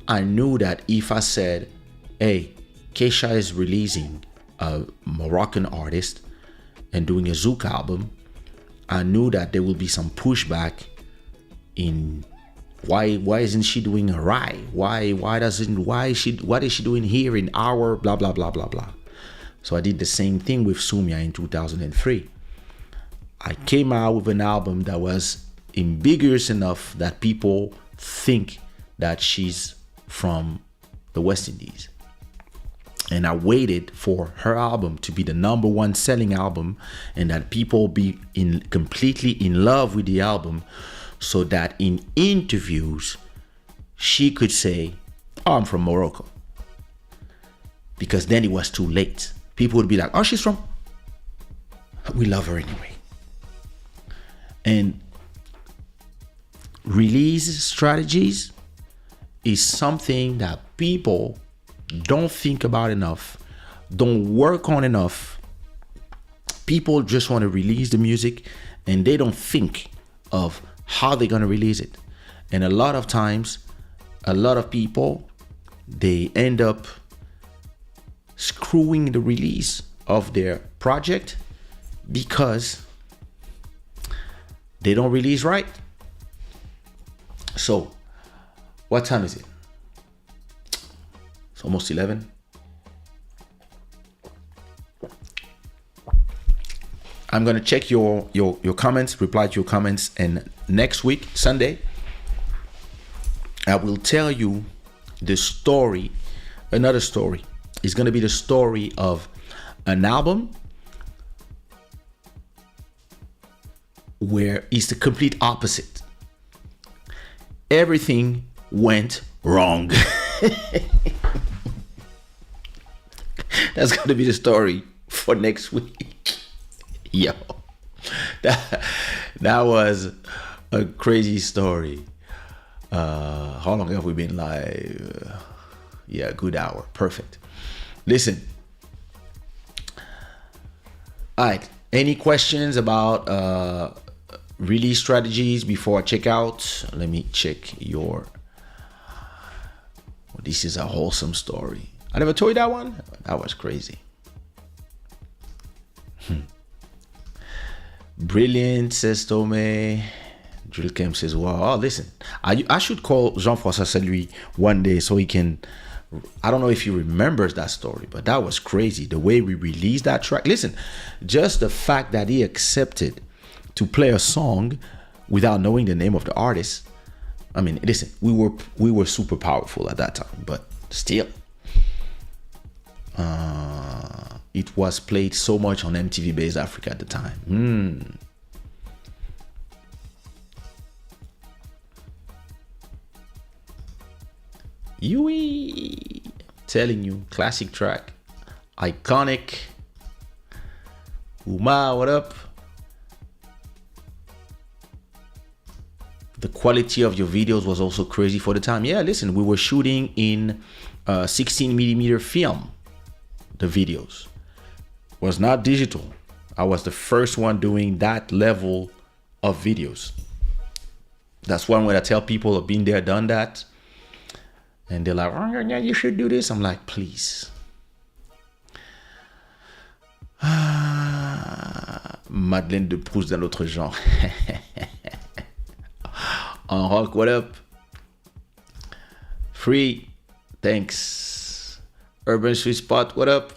I knew that if I said, hey, Kaysha is releasing a Moroccan artist and doing a Zouk album, I knew that there will be some pushback in why isn't she doing a Rai? What is she doing here in our blah blah blah blah blah. So I did the same thing with Sumia in 2003. I came out with an album that was ambiguous enough that people think that she's from the West Indies. And I waited for her album to be the number one selling album and that people be completely in love with the album, so that in interviews she could say, oh, I'm from Morocco. Because then it was too late. People would be like, oh, she's from, we love her anyway. And release strategies is something that people don't think about enough, don't work on enough. People just want to release the music and they don't think of how they're going to release it. And a lot of times, a lot of people, they end up screwing the release of their project because they don't release right. So, what time is it? It's almost 11. I'm gonna check your comments, reply to your comments, and next week, Sunday, I will tell you the story, another story. It's gonna be the story of an album where it's the complete opposite. Everything went wrong. That's gonna be the story for next week. Yo, that was a crazy story. How long have we been live? Yeah, a good hour. Perfect. Listen. All right. Any questions about release strategies before I check out? Let me check your. Well, this is a wholesome story. I never told you that one. That was crazy. Brilliant, says Tome. Drill Camp says, wow. Oh, listen, I should call Jean-François Saint-Louis one day so he can. I don't know if he remembers that story, but that was crazy. The way we released that track. Listen, just the fact that he accepted to play a song without knowing the name of the artist. I mean, listen, we were super powerful at that time, but still. It was played so much on MTV Base Africa at the time. Yui, telling you, classic track, iconic. Uma, what up? The quality of your videos was also crazy for the time. Yeah, listen, we were shooting in 16mm film. The videos was not digital. I was the first one doing that level of videos. That's one way I tell people I've been there, done that. And they're like, oh, yeah, you should do this. I'm like, please. Madeleine de Proust d'un autre genre. En rock, what up? Free, thanks. Urban Sweet Spot, what up?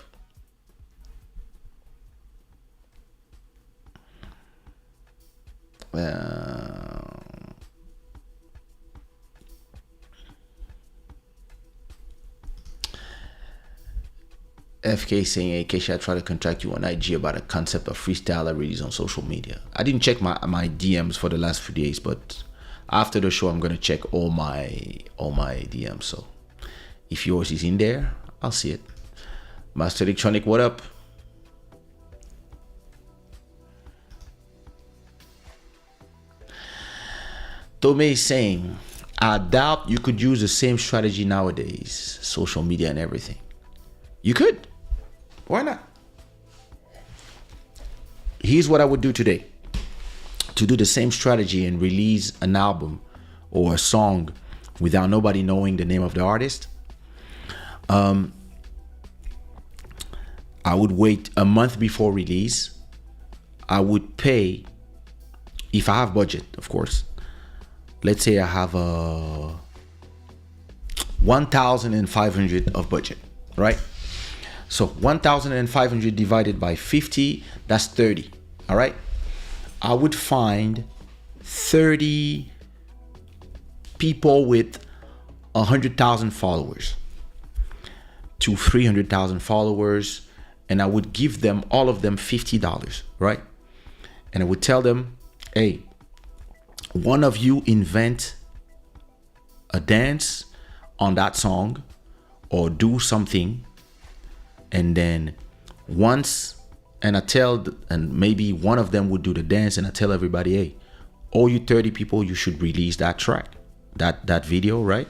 FK saying, hey, Kaysha, I tried to contact you on IG about a concept of freestyle release on social media. I didn't check my DMs for the last few days, but after the show, I'm gonna check all my DMs. So if yours is in there, I'll see it. Master Electronic, what up? Tome is saying, I doubt you could use the same strategy nowadays, social media and everything. You could. Why not? Here's what I would do today. To do the same strategy and release an album or a song without nobody knowing the name of the artist. I would wait a month before release. I would pay, if I have budget, of course. Let's say I have a 1,500 of budget, right? So 1,500 divided by 50, that's 30, all right? I would find 30 people with 100,000 followers to 300,000 followers, and I would give them, all of them, $50, right? And I would tell them, hey, one of you invent a dance on that song or do something, and then once, and maybe one of them would do the dance, and I tell everybody, hey, all you 30 people, you should release that track, that video, right?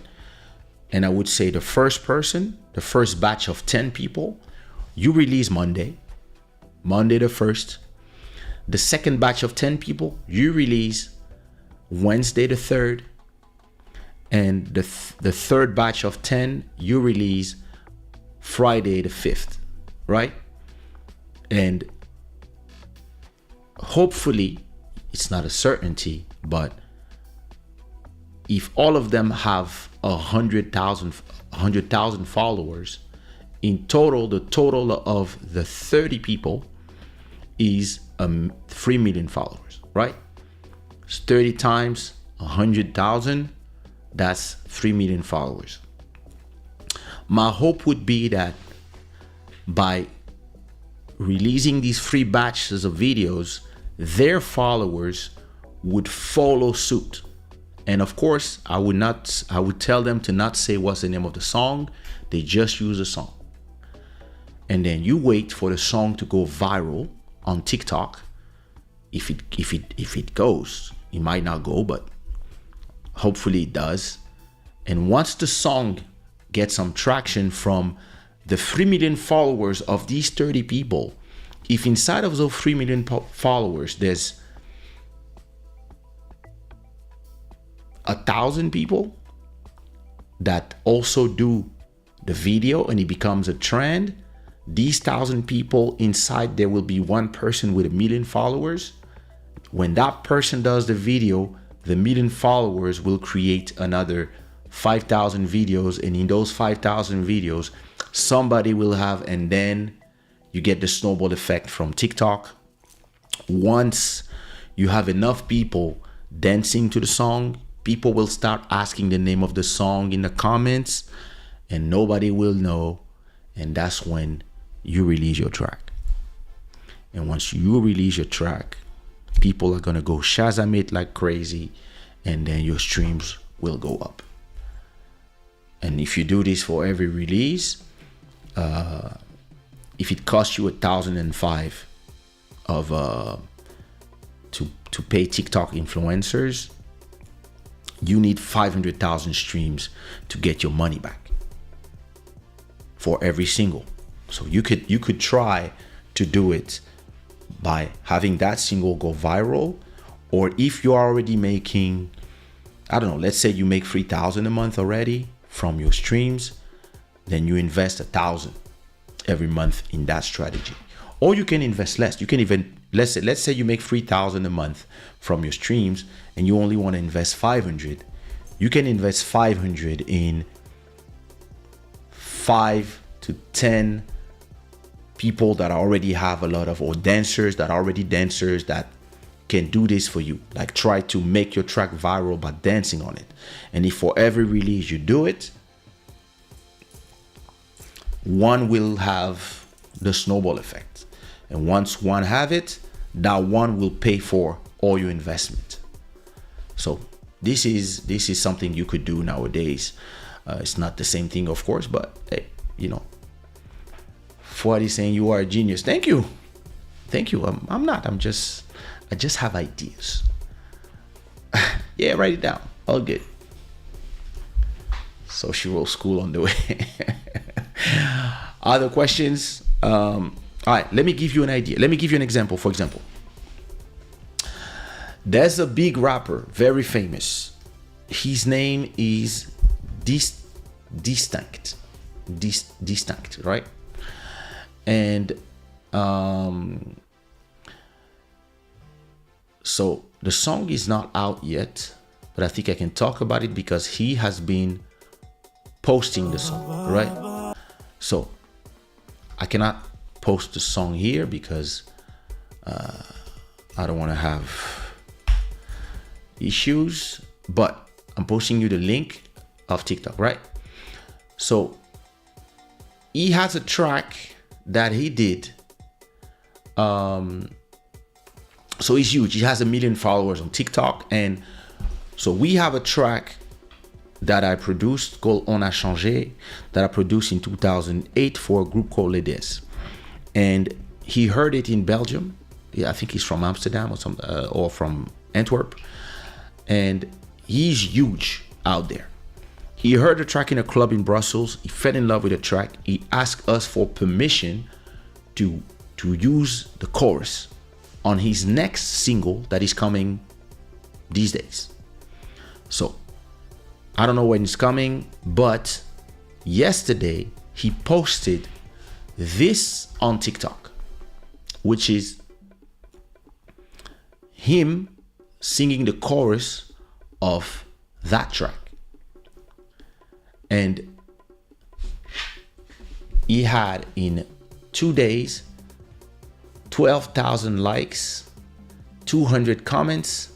And I would say the first person, the first batch of 10 people, you release Monday the 1st. The second batch of 10 people, you release Wednesday the 3rd. And the third batch of 10, you release Friday the 5th, right? And hopefully, it's not a certainty, but if all of them have 100,000 followers, in total, the total of the 30 people is 3 million followers, right? It's 30 times 100,000, that's 3 million followers. My hope would be that by releasing these free batches of videos, their followers would follow suit. And of course, I would tell them to not say what's the name of the song. They just use a song. And then you wait for the song to go viral on TikTok. If it goes, it might not go, but hopefully it does. And once the song gets some traction from the 3 million followers of these 30 people, if inside of those 3 million followers there's 1,000 people that also do the video and it becomes a trend, these 1,000 people inside, there will be one person with 1 million followers. When that person does the video, the 1 million followers will create another 5,000 videos, and in those 5,000 videos, somebody will have, and then you get the snowball effect from TikTok. Once you have enough people dancing to the song, people will start asking the name of the song in the comments, and nobody will know. And that's when you release your track. And once you release your track, people are gonna go Shazam it like crazy, and then your streams will go up. And if you do this for every release, if it costs you 1,005 to pay TikTok influencers, you need 500,000 streams to get your money back for every single. So you could try to do it by having that single go viral, or if you're already making, I don't know, let's say you make 3,000 a month already from your streams, then you invest 1,000 every month in that strategy. Or you can invest less. You can even, let's say you make 3,000 a month from your streams and you only want to invest 500. You can invest 500 in 5 to 10 people that already have a lot of, or dancers that can do this for you. Like, try to make your track viral by dancing on it. And if for every release you do it, one will have the snowball effect. And once one have it, that one will pay for all your investment. So this is something you could do nowadays. It's not the same thing, of course, but hey, you know, Fuad is saying you are a genius. Thank you. I'm not. I just have ideas. Yeah, write it down. All good. Social school on the way. Other questions? All right, let me give you an idea. Let me give you an example. For example, there's a big rapper, very famous. His name is Distinct, right? And so the song is not out yet, but I think I can talk about it because he has been posting the song, right? So I cannot post the song here because I don't want to have issues, but I'm posting you the link of TikTok, right? So he has a track that he did. So he's huge. He has 1 million followers on TikTok. And so we have a track that I produced called On a Changé, that I produced in 2008 for a group called Ledes. And he heard it in Belgium. Yeah, I think he's from Amsterdam or from Antwerp. and he's huge out there. He heard the track in a club in Brussels. He fell in love with the track. He asked us for permission to use the chorus on his next single that is coming these days. So I don't know when it's coming, but yesterday he posted this on TikTok, which is him singing the chorus of that track. And he had in 2 days 12,000 likes, 200 comments,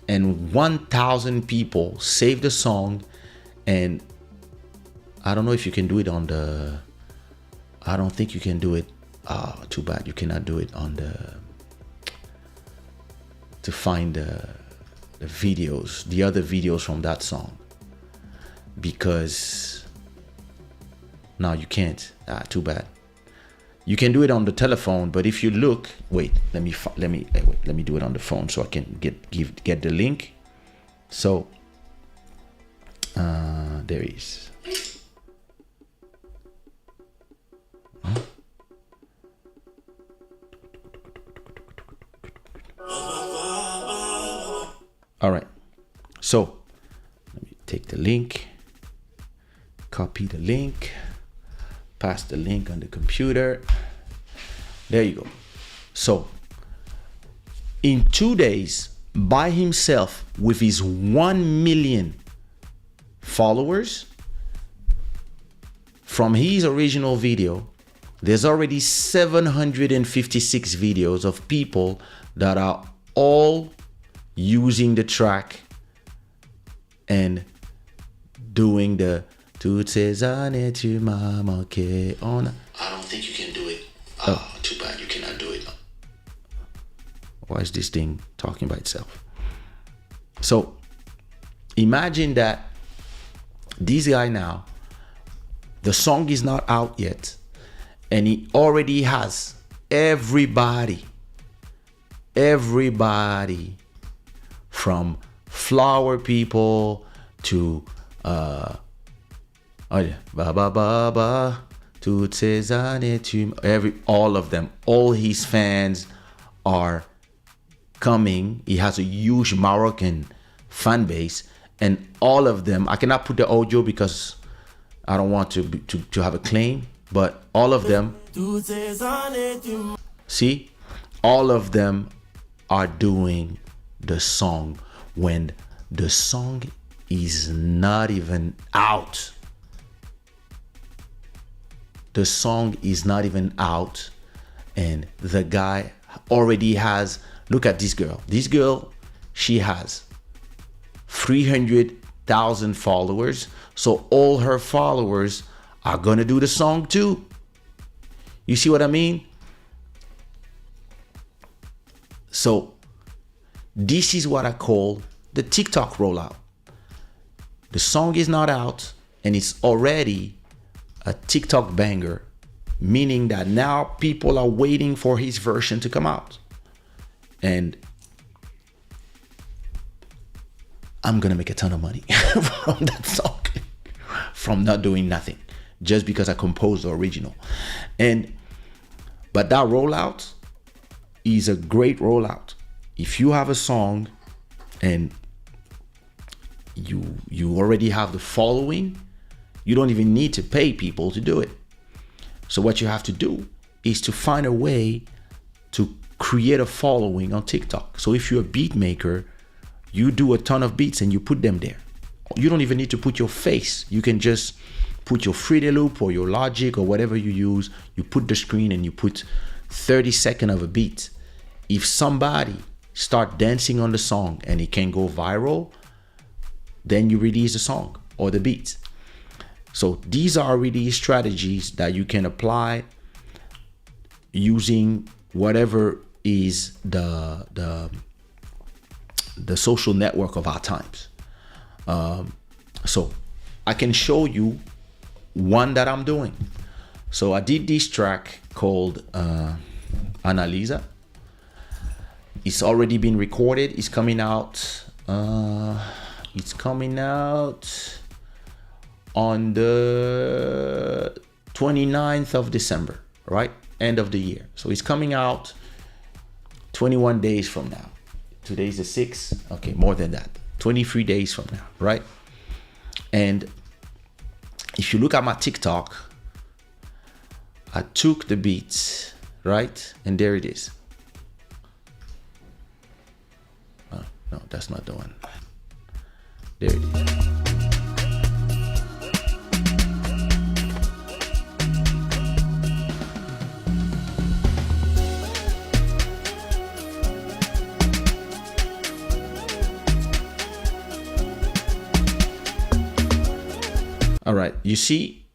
and 1,000 people saved the song. And I don't know if you can do it on the, I don't think you can do it. Too bad you cannot do it on the, to find the videos, the other videos from that song, because no, you can't. Too bad. You can do it on the telephone, but if you look, wait, let me do it on the phone so I can get the link. So there is. Huh? All right. So let me take the link, copy the link, pass the link on the computer. There you go. So in 2 days, by himself, with his 1 million followers, from his original video, there's already 756 videos of people that are all using the track and doing the toutes années tu m'as manqué on. I don't think you can do it. Too bad you cannot do it. Why is this thing talking by itself? So imagine that this guy now, the song is not out yet, and he already has everybody from flower people to all of them, all his fans are coming. He has a huge Moroccan fan base, and all of them, I cannot put the audio because I don't want to have a claim, but all of them, see, all of them are doing the song when the song is not even out. The song is not even out, and the guy already has, look at this girl. This girl, she has 300,000 followers. So all her followers are gonna do the song too. You see what I mean? So this is what I call the TikTok rollout. The song is not out and it's already a TikTok banger, meaning that now people are waiting for his version to come out. And I'm gonna make a ton of money from that song, from not doing nothing, just because I composed the original. But that rollout is a great rollout. If you have a song and you already have the following, you don't even need to pay people to do it. So what you have to do is to find a way to create a following on TikTok. So if you're a beat maker, you do a ton of beats and you put them there. You don't even need to put your face. You can just put your Fruity Loop or your Logic or whatever you use. You put the screen and you put 30 seconds of a beat. If somebody start dancing on the song and it can go viral, then you release the song or the beat. So these are really strategies that you can apply using whatever is the social network of our times. So I can show you one that I'm doing. So I did this track called Analisa. It's already been recorded. It's coming out It's coming out on the 29th of December, right? End of the year. So it's coming out 21 days from now. Today's the 6th. Okay, more than that. 23 days from now, right? And if you look at my TikTok, I took the beats, right? And there it is. Oh, no, that's not the one. There it is. All right, you see,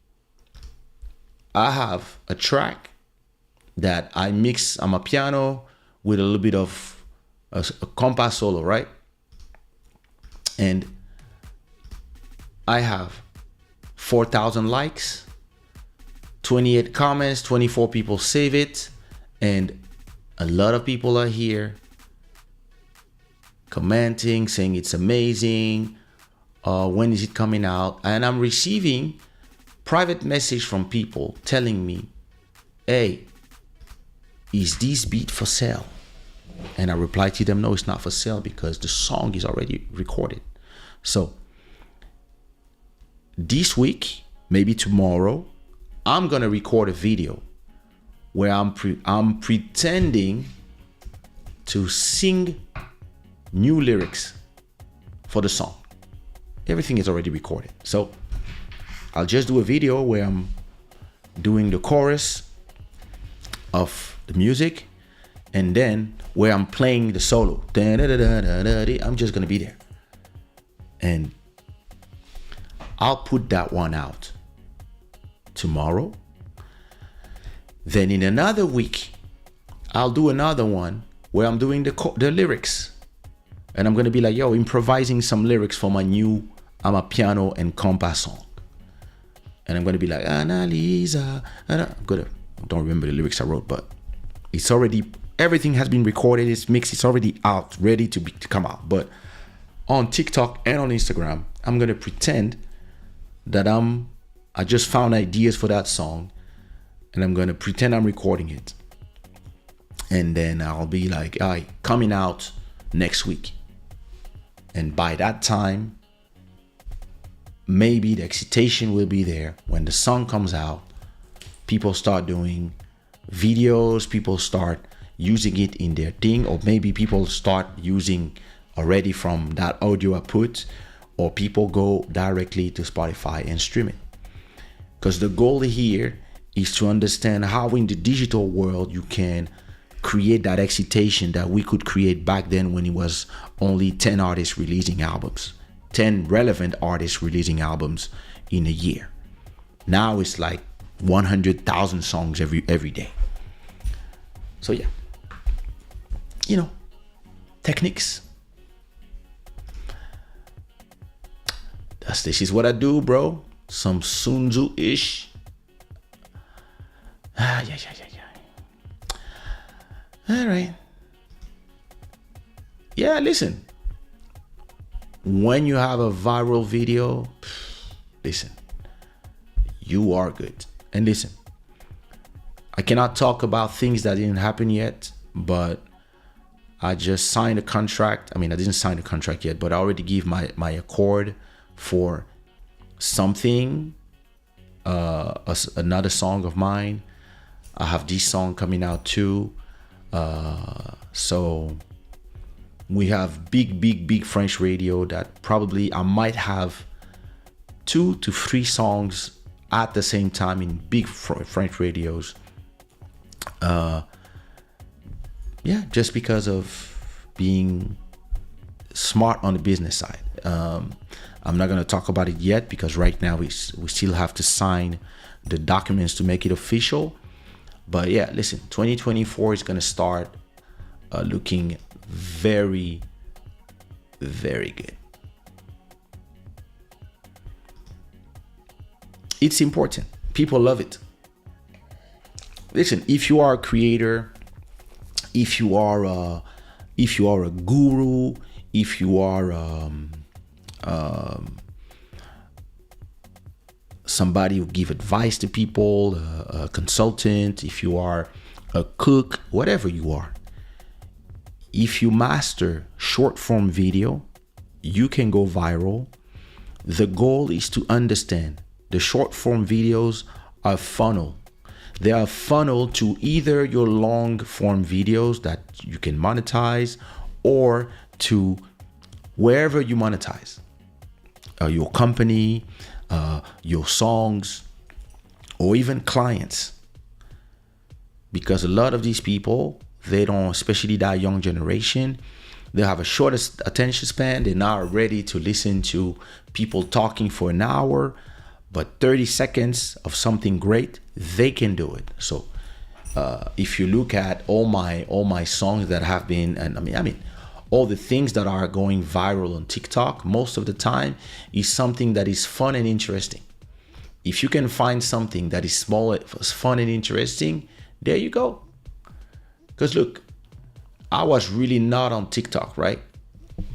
I have a track that I mix on my piano with a little bit of a compass solo, right? And I have 4,000 likes, 28 comments, 24 people save it, and a lot of people are here commenting, saying it's amazing. When is it coming out? And I'm receiving private message from people telling me, hey, is this beat for sale? And I reply to them, no, it's not for sale because the song is already recorded. So this week, maybe tomorrow, I'm gonna record a video where I'm pretending to sing new lyrics for the song. Everything is already recorded. So I'll just do a video where I'm doing the chorus of the music and then where I'm playing the solo. I'm just gonna be there. And I'll put that one out tomorrow. Then in another week, I'll do another one where I'm doing the lyrics. And I'm gonna be like, yo, improvising some lyrics for my new piano and compass song. And I'm gonna be like, Annalisa. I don't remember the lyrics I wrote, but it's already, everything has been recorded, it's mixed, it's already out, ready to come out. But on TikTok and on Instagram, I'm gonna pretend that I just found ideas for that song, and I'm gonna pretend I'm recording it. And then I'll be like, all right, coming out next week. And by that time, maybe the excitation will be there. When the song comes out, people start doing videos, people start using it in their thing, or maybe people start using already from that audio I put, or people go directly to Spotify and stream it. Because the goal here is to understand how in the digital world you can create that excitation that we could create back then when it was only 10 artists releasing albums, 10 relevant artists releasing albums in a year. Now it's like 100,000 songs every day. So yeah, techniques. This is what I do, bro. Some Sun Tzu-ish. Yeah. All right. Yeah, listen. When you have a viral video, listen, you are good. And listen, I cannot talk about things that didn't happen yet, but I just signed a contract. I mean, I didn't sign a contract yet, but I already gave my accord for something, another song of mine. I have this song coming out too. So we have big French radio that probably I might have 2 to 3 songs at the same time in big French radios. Just because of being smart on the business side. I'm not going to talk about it yet because right now we still have to sign the documents to make it official. But yeah, listen, 2024 is going to start looking very, very good. It's important. People love it. Listen, if you are a creator, if you are if you are a guru, if you are somebody who give advice to people, a consultant, if you are a cook, whatever you are, if you master short form video, you can go viral. The goal is to understand the short form videos are funnel. They are funnel to either your long form videos that you can monetize, or to wherever you monetize, your company, your songs, or even clients. Because a lot of these people, they don't, especially that young generation, they have a short attention span. They're not ready to listen to people talking for an hour, but 30 seconds of something great, they can do it. So if you look at all my songs that have been, and I mean all the things that are going viral on TikTok, most of the time is something that is fun and interesting. If you can find something that is small, fun and interesting, there you go. Because look, I was really not on TikTok, right?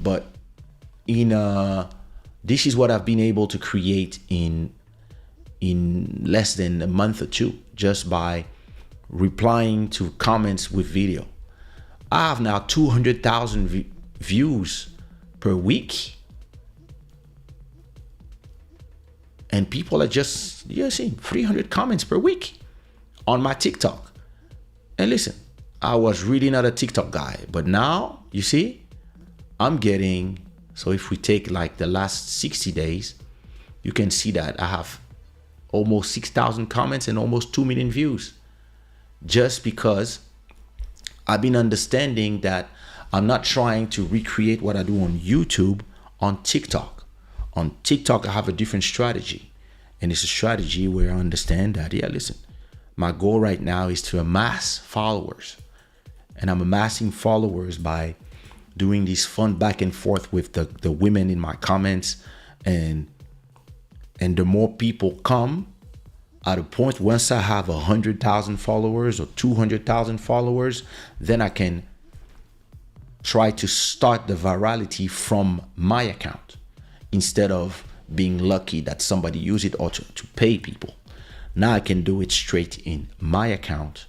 But this is what I've been able to create in less than a month or two, just by replying to comments with video. I have now 200,000 views per week. And people are just, you're seeing 300 comments per week on my TikTok. And listen, I was really not a TikTok guy, but now you see, I'm getting, so if we take like the last 60 days, you can see that I have almost 6,000 comments and almost 2 million views, just because I've been understanding that I'm not trying to recreate what I do on YouTube on TikTok. On TikTok, I have a different strategy, and it's a strategy where I understand that, yeah, listen, my goal right now is to amass followers. And I'm amassing followers by doing this fun back and forth with the women in my comments. And the more people come, at a point, once I have 100,000 followers or 200,000 followers, then I can try to start the virality from my account, instead of being lucky that somebody use it or to pay people. Now I can do it straight in my account.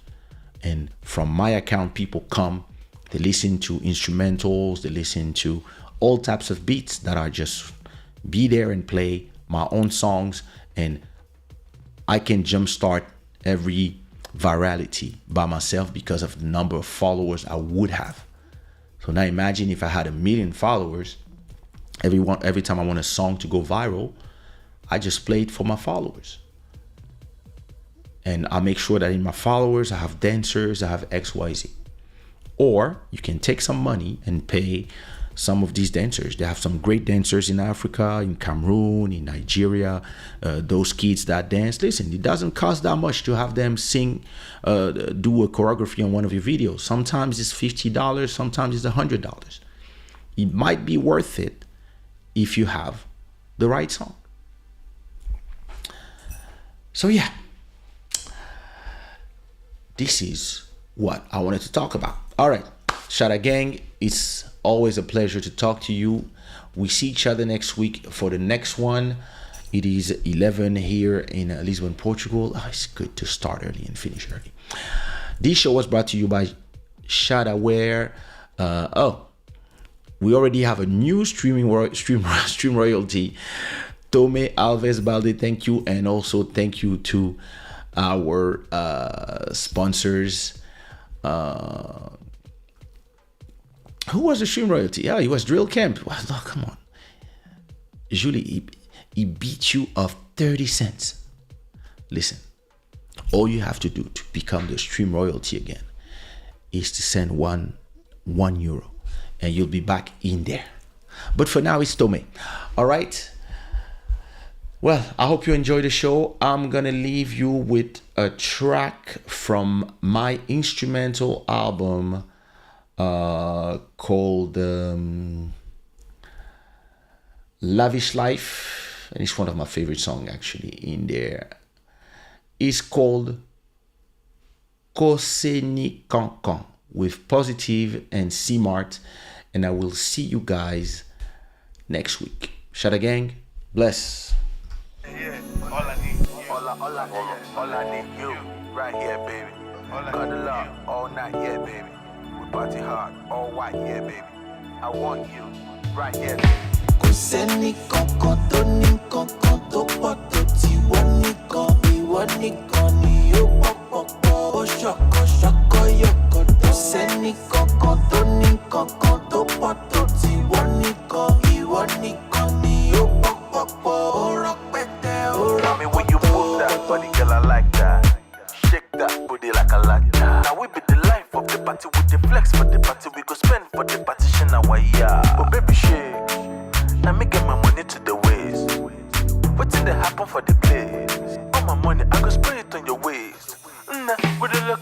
And from my account, people come, they listen to instrumentals, they listen to all types of beats that are just be there and play my own songs. And I can jumpstart every virality by myself because of the number of followers I would have. So now imagine if I had 1 million followers, every time I want a song to go viral, I just play it for my followers. And I make sure that in my followers, I have dancers, I have XYZ. Or you can take some money and pay some of these dancers. They have some great dancers in Africa, in Cameroon, in Nigeria. Those kids that dance, listen, it doesn't cost that much to have them sing, do a choreography on one of your videos. Sometimes it's $50, sometimes it's $100. It might be worth it if you have the right song. So yeah. This is what I wanted to talk about. All right, Shada gang, it's always a pleasure to talk to you. We see each other next week for the next one. It is 11 here in Lisbon, Portugal. Oh, it's good to start early and finish early. This show was brought to you by Shada Ware. We already have a new stream royalty. Tome Alves Balde, thank you. And also thank you to our sponsors. Who was the stream royalty? Yeah, he was Drill Camp. Well, look, come on. Julie, he beat you of 30 cents. Listen, all you have to do to become the stream royalty again is to send one euro and you'll be back in there. But for now, it's Tome. All right. Well, I hope you enjoy the show. I'm going to leave you with a track from my instrumental album called Lavish Life. And it's one of my favorite songs actually in there. It's called Koseni Kankan. with positive and smart. And I will see you guys next week. Shada gang, bless. Yeah, all I need, all I need you, right here, baby. Cuddle up all night, yeah, baby. We party hard, all white, yeah, baby. I want you, right here. Kò sẹ́ni kankan tó ní kankan tó pọ̀ tó tiwọ́ nìkan, ìwọ nìkan ni ó pọ̀pọ̀pọ̀, ó ṣọ̀kọ̀ṣọ̀kọ̀ yọ̀kọ̀tọ̀. Kò sẹ́ni kankan tó ní kankan tó pọ̀ tó tiwọ́ nìkan, ìwọ nìkan ni ó pọ̀pọ̀pọ̀, ó rọpẹtẹ, ó Mommy, when you move that body, girl, I like that. Shake that booty like I like that. Now we be the life of the party with the flex for the party. We go spend for the partition, now why yeah. But baby, shake. Now me get my money to the waist. What's in the happen for the place? All my money, I go spray it on your waist. Nah, with the look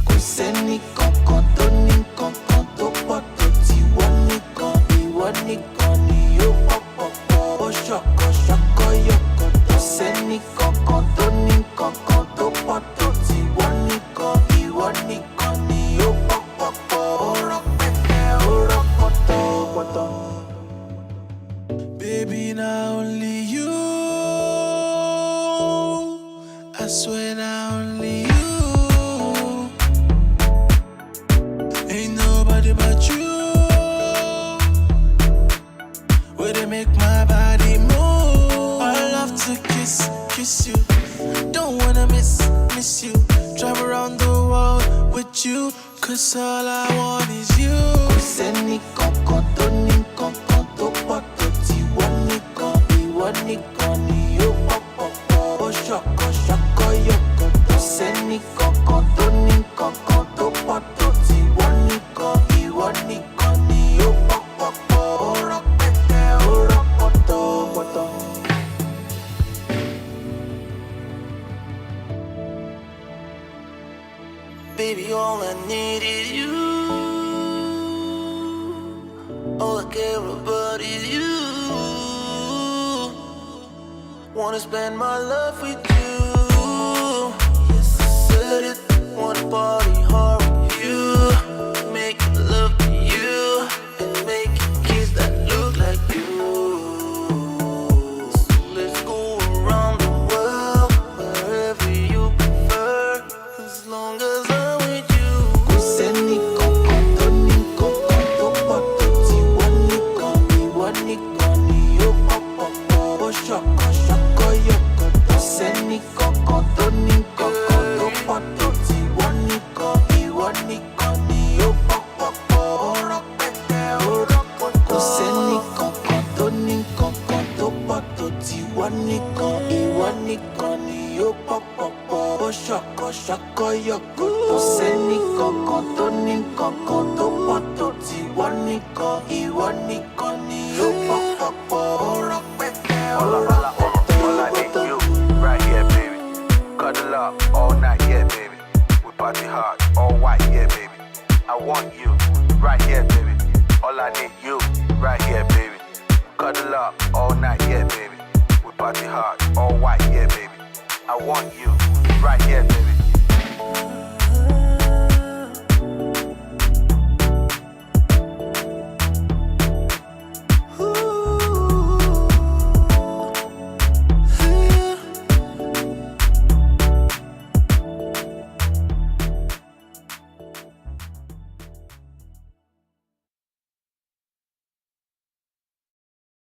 Kò sẹ́ni kankan tó ní kankan tó pọ̀ tó tiwọ́ nìkan, ìwọ nìkan ni ó pọ̀pọ̀pọ̀, ó ṣọ̀kọ̀ṣọ̀kọ̀ yọ̀kọ̀tọ̀. Kò sẹ́ni kankan tó ní kankan tó pọ̀ tó tiwọ́ nìkan, ìwọ nìkan ni ó pọ̀pọ̀pọ̀, ó rọpẹtẹ, ó rọpọ̀tọ̀. Baby, now only you. I swear now only you. Ain't nobody but you. Where they make my body move. I love to kiss you. Don't wanna miss you. Drive around the world with you. Cause all I want is you. Kò sẹ́ni kankan tó ní kankan tó pọ̀ tó tiwọ́ nìkan, ìwọ nìkan ni ó pọ̀pọ̀pọ̀, ó ṣọ̀kọ̀ṣọ̀kọ̀ yọ̀kọ̀tọ̀. Kò sẹ́ni kankan tó ní kankan tó pọ̀ tó tiwọ́ nìkan, ìwọ nìkan ni ó pọ̀pọ̀pọ̀, ó rọpẹtẹ, ó rọpọ̀tọ̀. Baby, all I need is you. All I care about is you. Wanna spend my life with you. Yes, I said it. Wanna party hard with you. Make love to you. And make kids that look like you. So let's go around the world. Wherever you prefer. As long as I'm with you. Kò sẹ́ni kankan tó ní kankan tó pọ̀ tó tiwọ́ nìkan, ìwọ nìkan ni ó pọ̀pọ̀pọ̀, ó ṣọ̀kọ̀ṣọ̀kọ̀ yọ̀kọ̀tọ̀. Kò sẹ́ni kankan tó ní kankan tó pọ̀ tó tiwọ́ nìkan, ìwọ nìkan ni ó pọ̀pọ̀pọ̀, ó rọpẹtẹ, ó rọpọ̀tọ̀. Kò sẹ́ni kankan tó ní kankan tó pọ̀ tó tiwọ́ nìkan, ìwọ nìkan ni ó pọ̀pọ̀pọ̀, ó ṣọ̀kọ̀ṣọ̀kọ̀ yọ̀kọ̀tọ̀. Kò sẹ́ni kankan tó ní kankan tó pọ̀ tó tiwọ́ nìkan, ìwọ nìkan ni ó pọ̀pọ̀pọ̀, ó rọpẹtẹ, ó rọpọ̀tọ̀. all I need you, right here, baby. Cuddle up all night, yeah, baby. We party hard, all white, yeah, baby. I want you, right here, baby. All I need you.